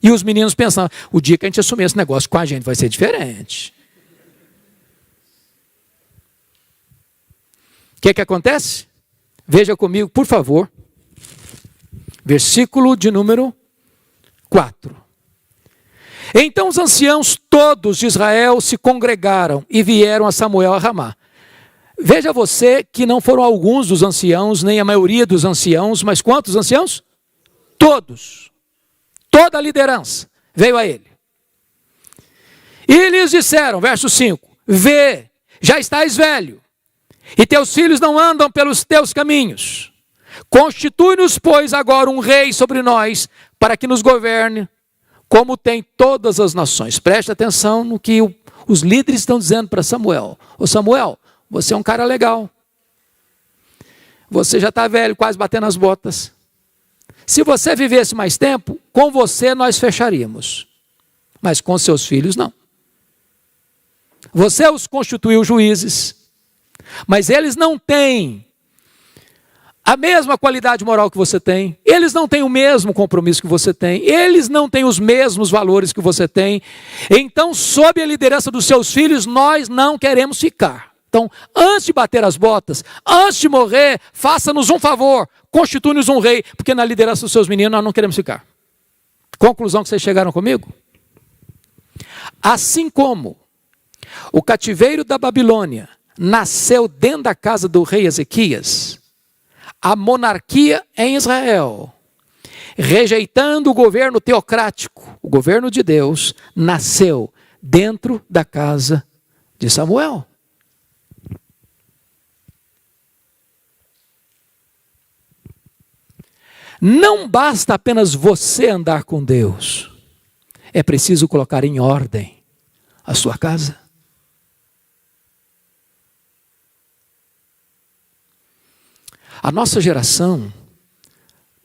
E os meninos pensando, o dia que a gente assumir esse negócio com a gente vai ser diferente. O que acontece? Veja comigo, por favor. Versículo de número 4. Então os anciãos todos de Israel se congregaram e vieram a Samuel a Ramá. Veja você que não foram alguns dos anciãos, nem a maioria dos anciãos, mas quantos anciãos? Todos. Toda a liderança veio a ele. E lhes disseram, verso 5, vê, já estás velho, e teus filhos não andam pelos teus caminhos. Constitui-nos, pois, agora um rei sobre nós, para que nos governe, como tem todas as nações. Preste atenção no que os líderes estão dizendo para Samuel. Ô Samuel, você é um cara legal. Você já está velho, quase batendo as botas. Se você vivesse mais tempo, com você nós fecharíamos. Mas com seus filhos, não. Você os constituiu juízes, mas eles não têm a mesma qualidade moral que você tem, eles não têm o mesmo compromisso que você tem, eles não têm os mesmos valores que você tem. Então, sob a liderança dos seus filhos, nós não queremos ficar. Então, antes de bater as botas, antes de morrer, faça-nos um favor, constitui-nos um rei, porque na liderança dos seus meninos nós não queremos ficar. Conclusão que vocês chegaram comigo? Assim como o cativeiro da Babilônia nasceu dentro da casa do rei Ezequias, a monarquia em Israel, rejeitando o governo teocrático, o governo de Deus, nasceu dentro da casa de Samuel. Não basta apenas você andar com Deus, é preciso colocar em ordem a sua casa. A nossa geração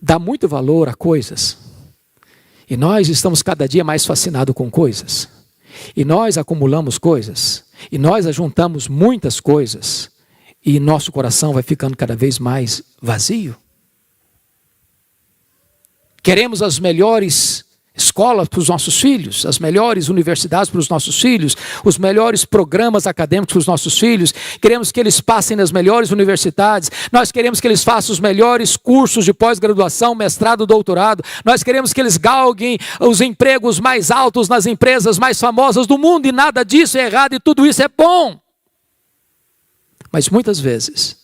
dá muito valor a coisas. E nós estamos cada dia mais fascinados com coisas. E nós acumulamos coisas. E nós ajuntamos muitas coisas. E nosso coração vai ficando cada vez mais vazio. Queremos as melhores escolas para os nossos filhos, as melhores universidades para os nossos filhos, os melhores programas acadêmicos para os nossos filhos. Queremos que eles passem nas melhores universidades. Nós queremos que eles façam os melhores cursos de pós-graduação, mestrado, doutorado. Nós queremos que eles galguem os empregos mais altos nas empresas mais famosas do mundo, e nada disso é errado e tudo isso é bom. Mas muitas vezes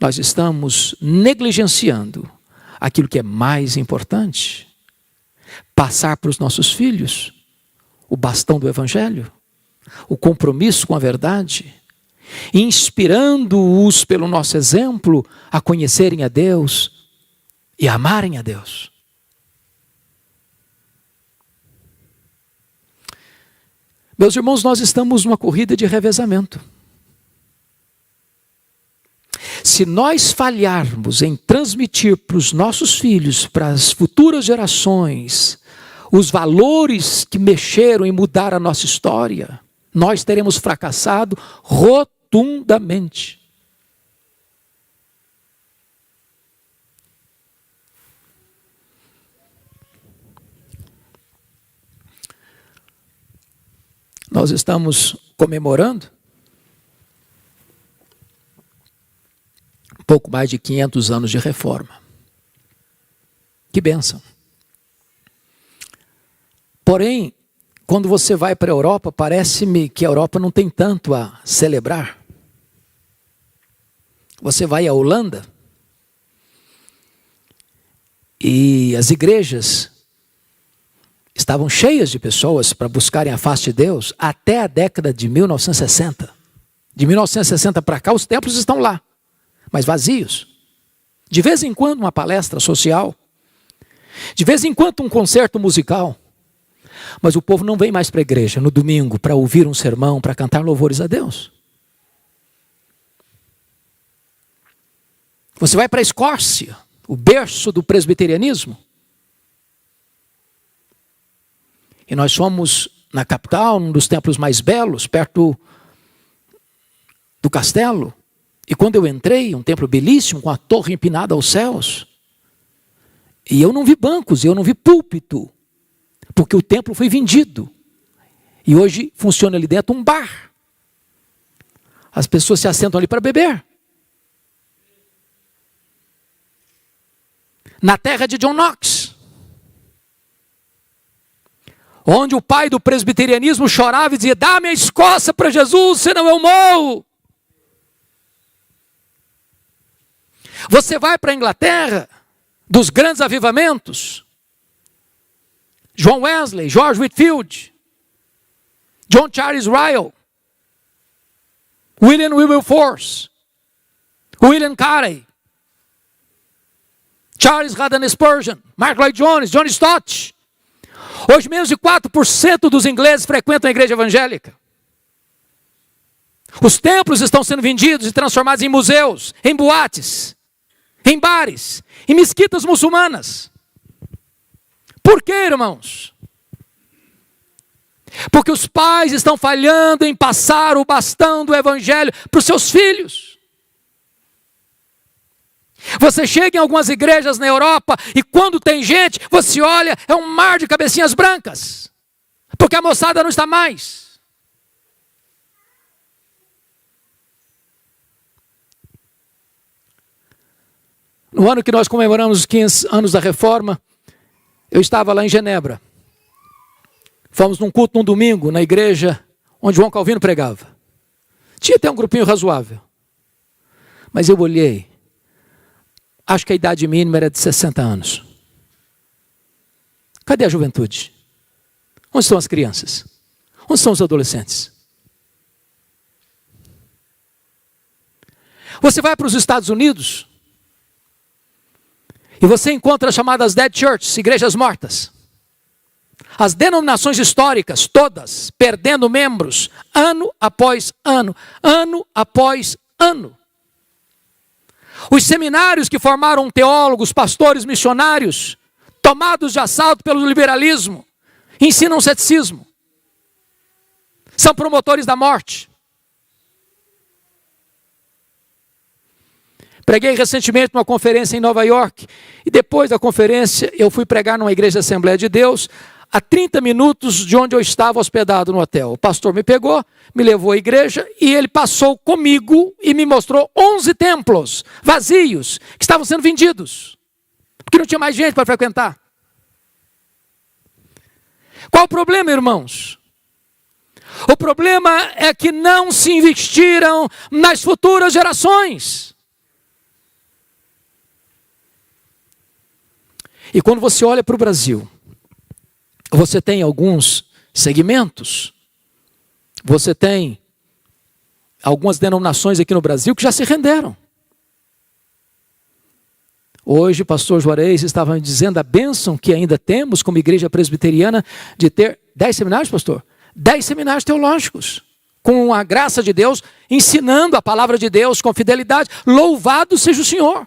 nós estamos negligenciando aquilo que é mais importante. Passar para os nossos filhos o bastão do Evangelho, o compromisso com a verdade, inspirando-os pelo nosso exemplo a conhecerem a Deus e a amarem a Deus. Meus irmãos, nós estamos numa corrida de revezamento. Se nós falharmos em transmitir para os nossos filhos, para as futuras gerações, os valores que mexeram e mudaram a nossa história, nós teremos fracassado rotundamente. Nós estamos comemorando Pouco mais de 500 anos de reforma. Que bênção. Porém, quando você vai para a Europa, parece-me que a Europa não tem tanto a celebrar. Você vai à Holanda e as igrejas estavam cheias de pessoas para buscarem a face de Deus até a década de 1960. De 1960 para cá, os templos estão lá, mas vazios. De vez em quando uma palestra social, de vez em quando um concerto musical, mas o povo não vem mais para a igreja no domingo para ouvir um sermão, para cantar louvores a Deus. Você vai para a Escócia, o berço do presbiterianismo, e nós fomos na capital, num dos templos mais belos, perto do castelo. E quando eu entrei, um templo belíssimo, com a torre empinada aos céus. E eu não vi bancos, eu não vi púlpito, porque o templo foi vendido. E hoje funciona ali dentro um bar. As pessoas se assentam ali para beber. Na terra de John Knox, onde o pai do presbiterianismo chorava e dizia: dá minha Escócia para Jesus, senão eu morro. Você vai para a Inglaterra, dos grandes avivamentos, John Wesley, George Whitefield, John Charles Ryle, William Wilberforce, William Carey, Charles Haddon Spurgeon, Mark Lloyd Jones, John Stott. Hoje menos de 4% dos ingleses frequentam a igreja evangélica. Os templos estão sendo vendidos e transformados em museus, em boates, em bares, em mesquitas muçulmanas. Por quê, irmãos? Porque os pais estão falhando em passar o bastão do evangelho para os seus filhos. Você chega em algumas igrejas na Europa e quando tem gente, você olha, é um mar de cabecinhas brancas. Porque a moçada não está mais. No ano que nós comemoramos os 500 anos da Reforma, eu estava lá em Genebra. Fomos num culto num domingo, na igreja onde João Calvino pregava. Tinha até um grupinho razoável. Mas eu olhei. Acho que a idade mínima era de 60 anos. Cadê a juventude? Onde estão as crianças? Onde estão os adolescentes? Você vai para os Estados Unidos e você encontra as chamadas dead churches, igrejas mortas. As denominações históricas, todas, perdendo membros, ano após ano, ano após ano. Os seminários que formaram teólogos, pastores, missionários, tomados de assalto pelo liberalismo, ensinam ceticismo. São promotores da morte. Preguei recentemente numa conferência em Nova York, e depois da conferência eu fui pregar numa igreja da Assembleia de Deus, a 30 minutos de onde eu estava hospedado no hotel. O pastor me pegou, me levou à igreja e ele passou comigo e me mostrou 11 templos vazios que estavam sendo vendidos, porque não tinha mais gente para frequentar. Qual o problema, irmãos? O problema é que não se investiram nas futuras gerações. E quando você olha para o Brasil, você tem alguns segmentos, você tem algumas denominações aqui no Brasil que já se renderam. Hoje o pastor Juarez estava me dizendo a bênção que ainda temos como igreja presbiteriana de ter 10 seminários, pastor? 10 seminários teológicos, com a graça de Deus, ensinando a palavra de Deus com fidelidade. Louvado seja o Senhor.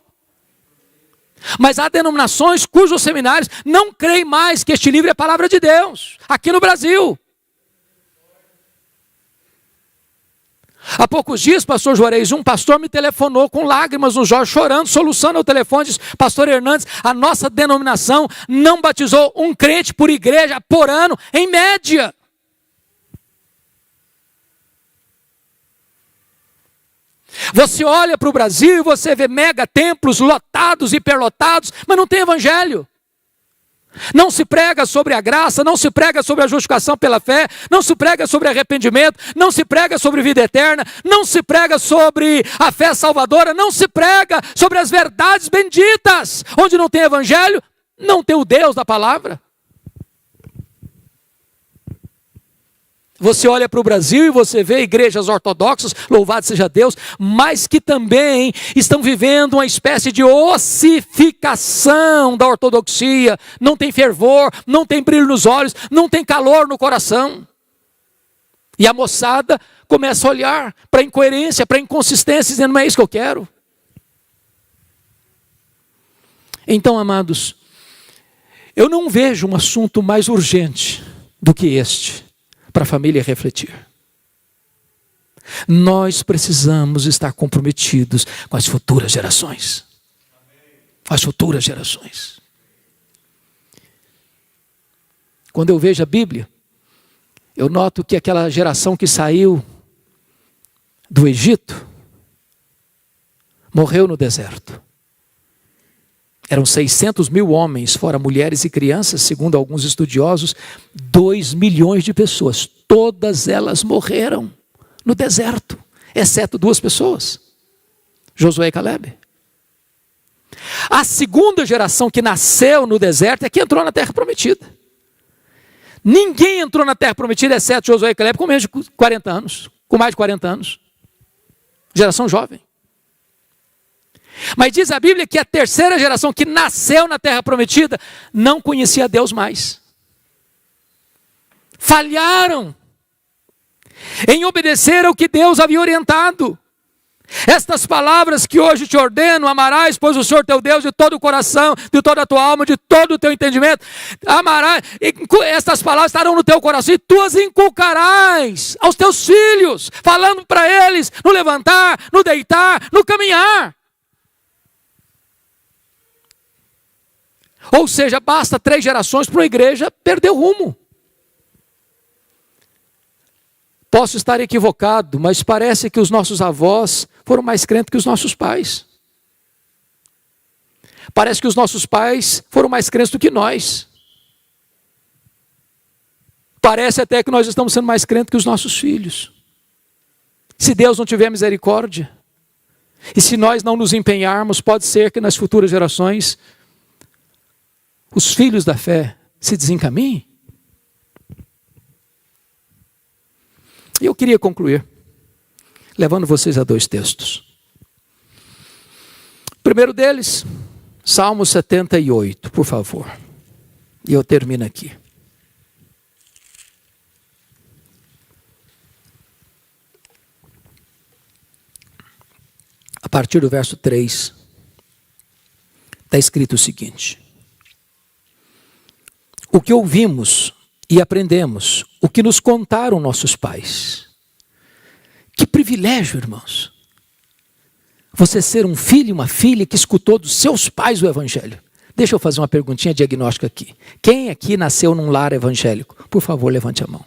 Mas há denominações cujos seminários não creem mais que este livro é a palavra de Deus, aqui no Brasil. Há poucos dias, pastor Juarez, um pastor me telefonou com lágrimas nos olhos, chorando, soluçando ao telefone, disse: pastor Hernandes, a nossa denominação não batizou um crente por igreja por ano, em média. Você olha para o Brasil e você vê mega templos lotados, hiperlotados, mas não tem evangelho. Não se prega sobre a graça, não se prega sobre a justificação pela fé, não se prega sobre arrependimento, não se prega sobre vida eterna, não se prega sobre a fé salvadora, não se prega sobre as verdades benditas. Onde não tem evangelho, não tem o Deus da palavra. Você olha para o Brasil e você vê igrejas ortodoxas, louvado seja Deus, mas que também estão vivendo uma espécie de ossificação da ortodoxia. Não tem fervor, não tem brilho nos olhos, não tem calor no coração. E a moçada começa a olhar para a incoerência, para a inconsistência, dizendo, não é isso que eu quero. Então, amados, eu não vejo um assunto mais urgente do que este, para a família refletir. Nós precisamos estar comprometidos com as futuras gerações. As futuras gerações. Quando eu vejo a Bíblia, eu noto que aquela geração que saiu do Egito morreu no deserto. Eram 600 mil homens, fora mulheres e crianças, segundo alguns estudiosos, 2 milhões de pessoas. Todas elas morreram no deserto, exceto 2 pessoas, Josué e Caleb. A segunda geração que nasceu no deserto é que entrou na terra prometida. Ninguém entrou na terra prometida, exceto Josué e Caleb, com menos de 40 anos, com mais de 40 anos. Geração jovem. Mas diz a Bíblia que a terceira geração que nasceu na terra prometida não conhecia Deus mais. Falharam em obedecer ao que Deus havia orientado. Estas palavras que hoje te ordeno, amarás, pois o Senhor teu Deus de todo o coração, de toda a tua alma, de todo o teu entendimento, amarás, estas palavras estarão no teu coração e tu as inculcarás aos teus filhos, falando para eles no levantar, no deitar, no caminhar. Ou seja, basta 3 gerações para uma igreja perder o rumo. Posso estar equivocado, mas parece que os nossos avós foram mais crentes que os nossos pais. Parece que os nossos pais foram mais crentes do que nós. Parece até que nós estamos sendo mais crentes que os nossos filhos. Se Deus não tiver misericórdia, e se nós não nos empenharmos, pode ser que nas futuras gerações os filhos da fé se desencaminhem. E eu queria concluir, levando vocês a 2 textos. O primeiro deles, Salmo 78, por favor. E eu termino aqui. A partir do verso 3, está escrito o seguinte: o que ouvimos e aprendemos, o que nos contaram nossos pais. Que privilégio, irmãos. Você ser um filho e uma filha que escutou dos seus pais o evangelho. Deixa eu fazer uma perguntinha diagnóstica aqui. Quem aqui nasceu num lar evangélico? Por favor, levante a mão.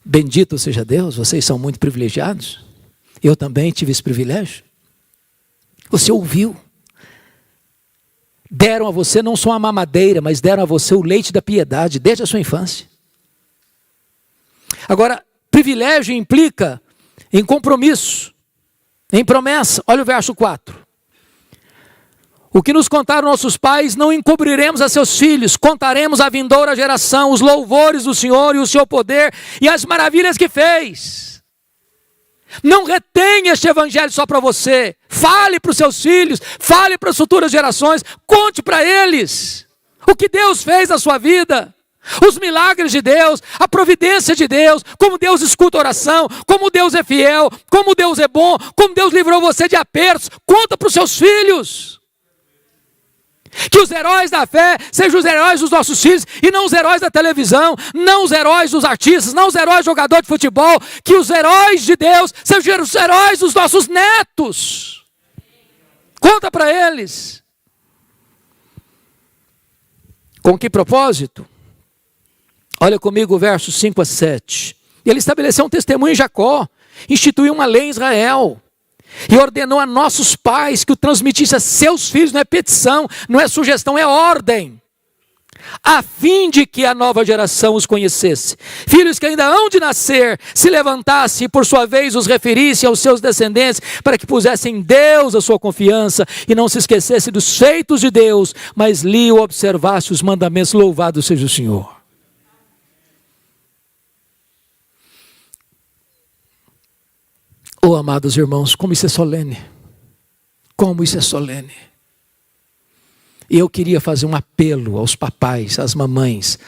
Bendito seja Deus, vocês são muito privilegiados. Eu também tive esse privilégio. Você ouviu. Deram a você não só a mamadeira, mas deram a você o leite da piedade desde a sua infância. Agora, privilégio implica em compromisso, em promessa. Olha o verso 4. O que nos contaram nossos pais, não encobriremos a seus filhos, contaremos à vindoura geração os louvores do Senhor e o seu poder e as maravilhas que fez. Não retenha este evangelho só para você. Fale para os seus filhos, fale para as futuras gerações, conte para eles o que Deus fez na sua vida, os milagres de Deus, a providência de Deus, como Deus escuta a oração, como Deus é fiel, como Deus é bom, como Deus livrou você de apertos. Conta para os seus filhos. Que os heróis da fé sejam os heróis dos nossos filhos e não os heróis da televisão, não os heróis dos artistas, não os heróis jogadores de futebol. Que os heróis de Deus sejam os heróis dos nossos netos. Conta para eles. Com que propósito? Olha comigo o verso 5 a 7. Ele estabeleceu um testemunho em Jacó instituiu uma lei em Israel e ordenou a nossos pais que o transmitisse a seus filhos. Não é petição, não é sugestão, é ordem, a fim de que a nova geração os conhecesse. Filhos que ainda hão de nascer, se levantasse e por sua vez os referisse aos seus descendentes, para que pusessem em Deus a sua confiança e não se esquecesse dos feitos de Deus, mas lhe observasse os mandamentos. Louvado seja o Senhor. Oh, amados irmãos, como isso é solene. Como isso é solene. E eu queria fazer um apelo aos papais, às mamães,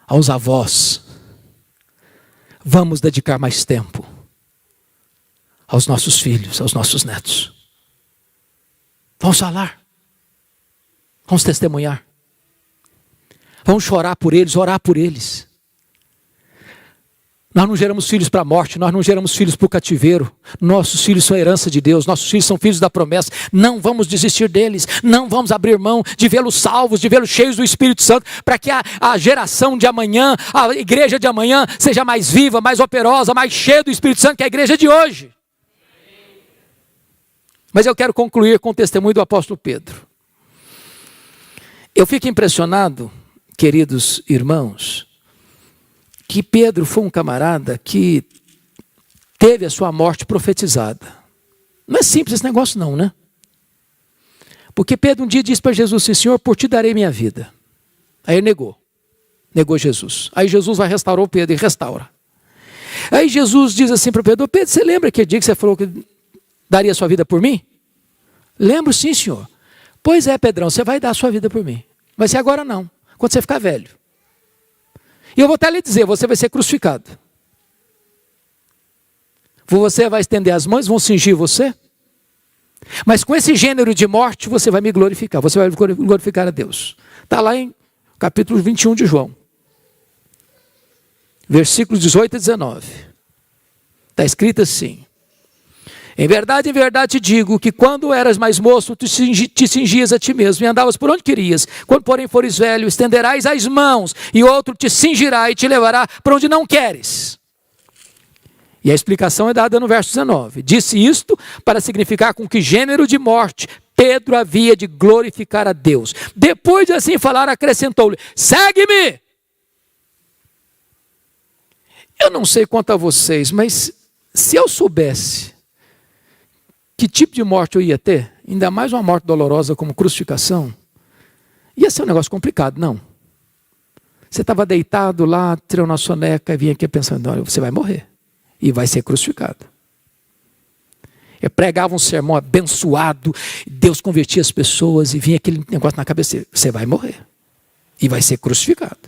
aos avós. Vamos dedicar mais tempo aos nossos filhos, aos nossos netos. Vamos falar. Vamos testemunhar. Vamos chorar por eles, orar por eles. Nós não geramos filhos para a morte, nós não geramos filhos para o cativeiro. Nossos filhos são herança de Deus, nossos filhos são filhos da promessa. Não vamos desistir deles, não vamos abrir mão de vê-los salvos, de vê-los cheios do Espírito Santo, para que a geração de amanhã, a igreja de amanhã, seja mais viva, mais operosa, mais cheia do Espírito Santo que a igreja de hoje. Mas eu quero concluir com o testemunho do apóstolo Pedro. Eu fico impressionado, queridos irmãos, que Pedro foi um camarada que teve a sua morte profetizada. Não é simples esse negócio não, né? Porque Pedro um dia disse para Jesus assim: Senhor, por ti darei minha vida. Aí ele negou Jesus. Aí Jesus vai restaurar o Pedro e restaura. Aí Jesus diz assim para Pedro: Pedro, você lembra aquele dia que você falou que daria a sua vida por mim? Lembro sim, Senhor. Pois é, Pedrão, você vai dar a sua vida por mim. Vai ser agora não, quando você ficar velho. E eu vou até lhe dizer, você vai ser crucificado. Você vai estender as mãos, vão cingir você. Mas com esse gênero de morte, você vai me glorificar. Você vai glorificar a Deus. Está lá em capítulo 21 de João. Versículos 18 e 19. Está escrito assim: em verdade te digo que quando eras mais moço, te cingias a ti mesmo e andavas por onde querias. Quando porém fores velho, estenderás as mãos e outro te cingirá e te levará para onde não queres. E a explicação é dada no verso 19. Disse isto para significar com que gênero de morte Pedro havia de glorificar a Deus. Depois de assim falar, acrescentou-lhe: segue-me. Eu não sei quanto a vocês, mas se eu soubesse que tipo de morte eu ia ter, ainda mais uma morte dolorosa como crucificação, ia ser um negócio complicado, não. Você estava deitado lá, tirou na soneca e vinha aqui pensando: olha, você vai morrer e vai ser crucificado. Eu pregava um sermão abençoado, Deus convertia as pessoas e vinha aquele negócio na cabeça: você vai morrer e vai ser crucificado.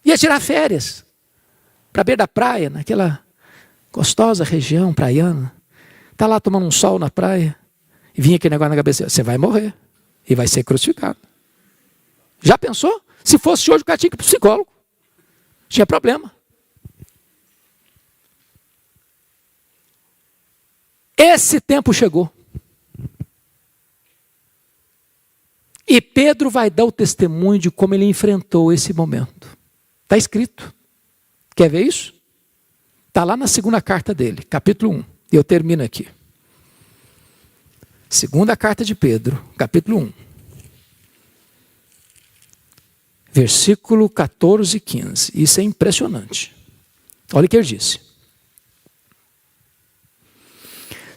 Ia tirar férias para a beira da praia, naquela gostosa região praiana. Está lá tomando um sol na praia e vinha aquele negócio na cabeça: você vai morrer e vai ser crucificado. Já pensou? Se fosse hoje, o cara tinha que ir para o psicólogo. Tinha problema. Esse tempo chegou. E Pedro vai dar o testemunho de como ele enfrentou esse momento. Está escrito. Quer ver isso? Está lá na segunda carta dele, capítulo 1. E eu termino aqui. Segunda carta de Pedro, capítulo 1. Versículo 14 e 15. Isso é impressionante. Olha o que ele disse: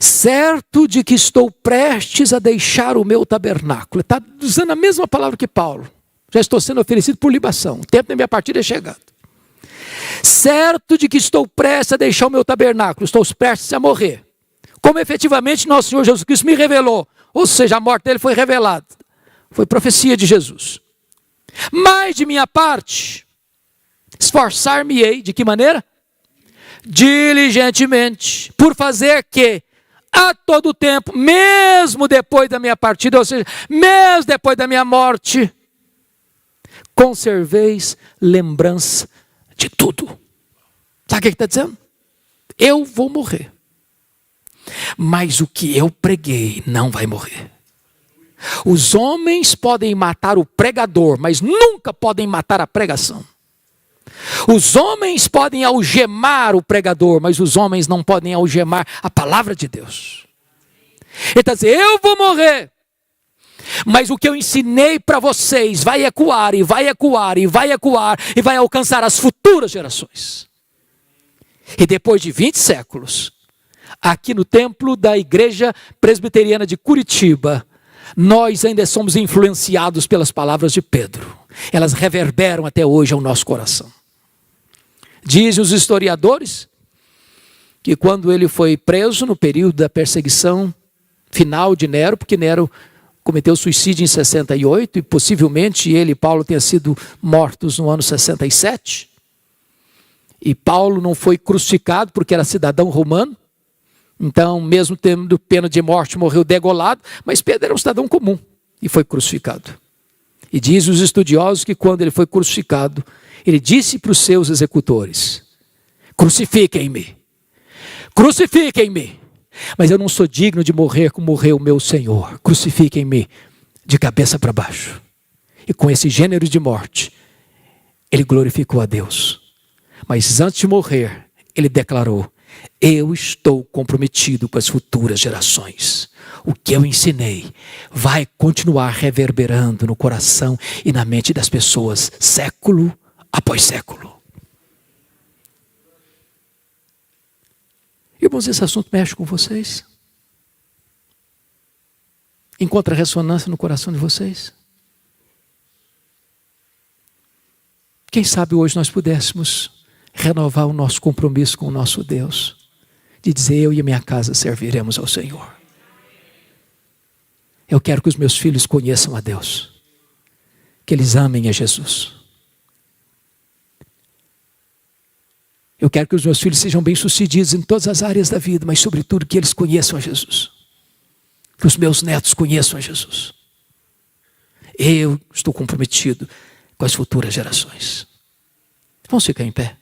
certo de que estou prestes a deixar o meu tabernáculo. Está usando a mesma palavra que Paulo. Já estou sendo oferecido por libação. O tempo da minha partida é chegado. Certo de que estou prestes a deixar o meu tabernáculo, estou prestes a morrer, como efetivamente nosso Senhor Jesus Cristo me revelou. Ou seja, a morte dele foi revelada, foi profecia de Jesus. Mas de minha parte, esforçar-me-ei, de que maneira? Diligentemente, por fazer que a todo tempo, mesmo depois da minha partida, ou seja, mesmo depois da minha morte, conserveis lembrança de tudo. Sabe o que ele está dizendo? Eu vou morrer, mas o que eu preguei não vai morrer. Os homens podem matar o pregador, mas nunca podem matar a pregação. Os homens podem algemar o pregador, mas os homens não podem algemar a palavra de Deus. Ele está dizendo, eu vou morrer, mas o que eu ensinei para vocês vai ecoar, e vai ecoar, e vai ecoar, e vai alcançar as futuras gerações. E depois de 20 séculos, aqui no templo da Igreja Presbiteriana de Curitiba, nós ainda somos influenciados pelas palavras de Pedro. Elas reverberam até hoje ao nosso coração. Dizem os historiadores que quando ele foi preso no período da perseguição final de Nero, porque Nero cometeu suicídio em 68 e possivelmente ele e Paulo tenham sido mortos no ano 67. E Paulo não foi crucificado porque era cidadão romano. Então, mesmo tendo pena de morte, morreu degolado. Mas Pedro era um cidadão comum e foi crucificado. E diz os estudiosos que quando ele foi crucificado, ele disse para os seus executores, crucifiquem-me, crucifiquem-me. Mas eu não sou digno de morrer como morreu o meu Senhor. Crucifiquem-me de cabeça para baixo. E com esse gênero de morte, ele glorificou a Deus. Mas antes de morrer, ele declarou, eu estou comprometido com as futuras gerações. O que eu ensinei vai continuar reverberando no coração e na mente das pessoas, século após século. Irmãos, esse assunto mexe com vocês? Encontra ressonância no coração de vocês? Quem sabe hoje nós pudéssemos renovar o nosso compromisso com o nosso Deus, de dizer, eu e a minha casa serviremos ao Senhor. Eu quero que os meus filhos conheçam a Deus, que eles amem a Jesus. Eu quero que os meus filhos sejam bem-sucedidos em todas as áreas da vida, mas sobretudo que eles conheçam a Jesus. Que os meus netos conheçam a Jesus. Eu estou comprometido com as futuras gerações. Vamos ficar em pé.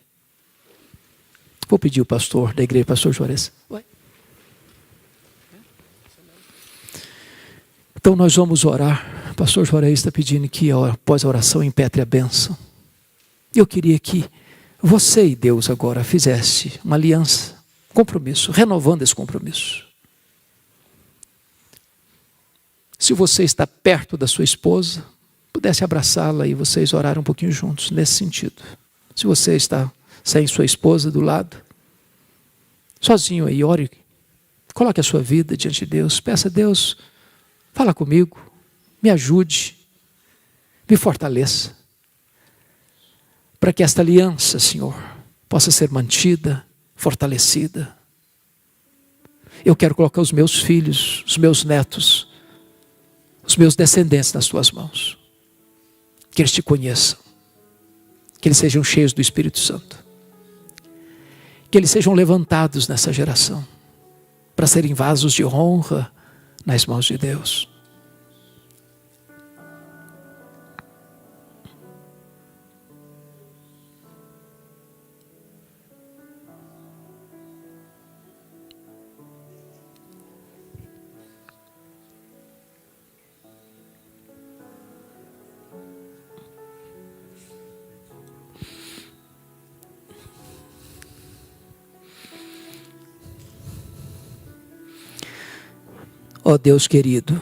Vou pedir o pastor da igreja, pastor Juarez. Então nós vamos orar. O pastor Juarez está pedindo que após a oração impetre a bênção. Eu queria que você e Deus agora fizesse uma aliança, um compromisso, renovando esse compromisso. Se você está perto da sua esposa, pudesse abraçá-la e vocês orarem um pouquinho juntos, nesse sentido. Se você está sem sua esposa do lado, sozinho aí, ore, coloque a sua vida diante de Deus, peça a Deus, fala comigo, me ajude, me fortaleça, para que esta aliança, Senhor, possa ser mantida, fortalecida. Eu quero colocar os meus filhos, os meus netos, os meus descendentes nas tuas mãos. Que eles te conheçam. Que eles sejam cheios do Espírito Santo. Que eles sejam levantados nessa geração, para serem vasos de honra nas mãos de Deus. Ó Deus querido,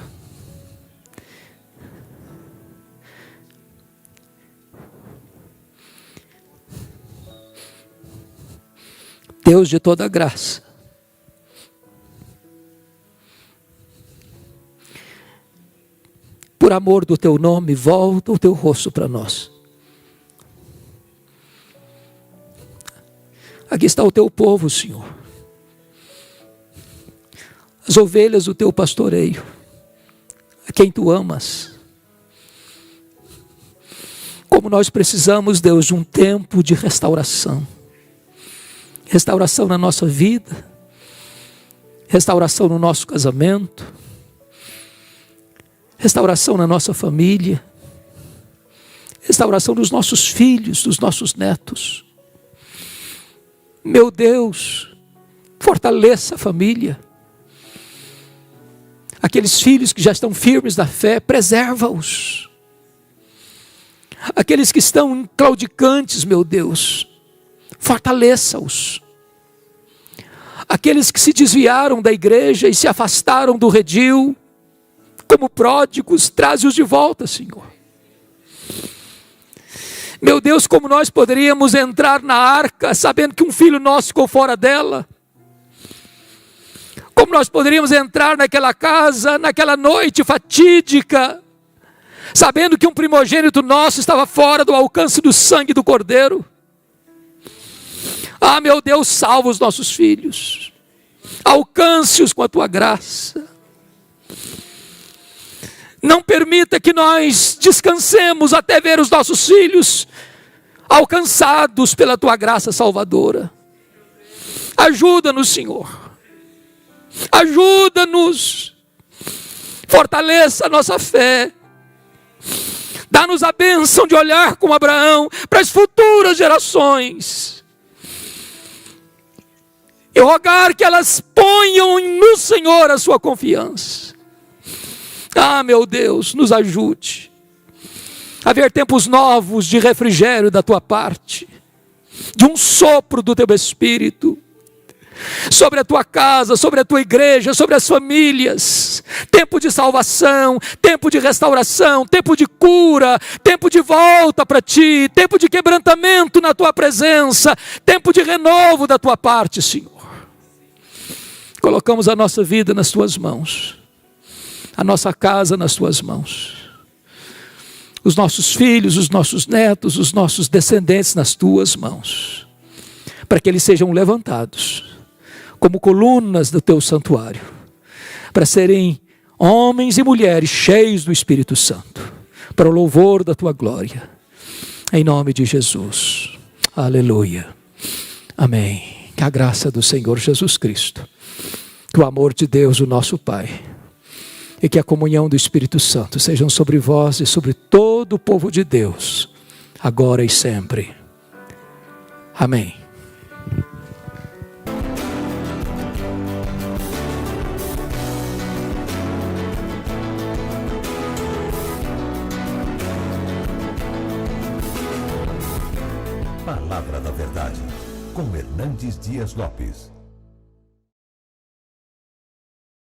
Deus de toda graça, por amor do teu nome, volta o teu rosto para nós. Aqui está o teu povo, Senhor. As ovelhas do teu pastoreio, a quem tu amas. Como nós precisamos, Deus, de um tempo de restauração. Restauração na nossa vida, restauração no nosso casamento, restauração na nossa família, restauração dos nossos filhos, dos nossos netos. Meu Deus, fortaleça a família. Aqueles filhos que já estão firmes na fé, preserva-os. Aqueles que estão claudicantes, meu Deus, fortaleça-os. Aqueles que se desviaram da igreja e se afastaram do redil, como pródigos, traze-os de volta, Senhor. Meu Deus, como nós poderíamos entrar na arca, sabendo que um filho nosso ficou fora dela? Como nós poderíamos entrar naquela casa, naquela noite fatídica, sabendo que um primogênito nosso estava fora do alcance do sangue do Cordeiro? Ah, meu Deus, salva os nossos filhos, alcance-os com a tua graça. Não permita que nós descansemos até ver os nossos filhos alcançados pela tua graça salvadora. Ajuda-nos, Senhor. Ajuda-nos. Fortaleça a nossa fé. Dá-nos a bênção de olhar como Abraão para as futuras gerações. E rogar que elas ponham no Senhor a sua confiança. Ah, meu Deus, nos ajude a ver tempos novos de refrigério da tua parte, de um sopro do teu Espírito, sobre a tua casa, sobre a tua igreja, sobre as famílias. Tempo de salvação, tempo de restauração, tempo de cura, tempo de volta para ti, tempo de quebrantamento na tua presença, tempo de renovo da tua parte, Senhor. Colocamos a nossa vida nas tuas mãos, a nossa casa nas tuas mãos, os nossos filhos, os nossos netos, os nossos descendentes nas tuas mãos, para que eles sejam levantados como colunas do teu santuário, para serem homens e mulheres cheios do Espírito Santo, para o louvor da tua glória, em nome de Jesus. Aleluia. Amém. Que a graça do Senhor Jesus Cristo, que o amor de Deus, o nosso Pai, e que a comunhão do Espírito Santo sejam sobre vós e sobre todo o povo de Deus, agora e sempre. Amém. Palavra da Verdade, com Hernandes Dias Lopes.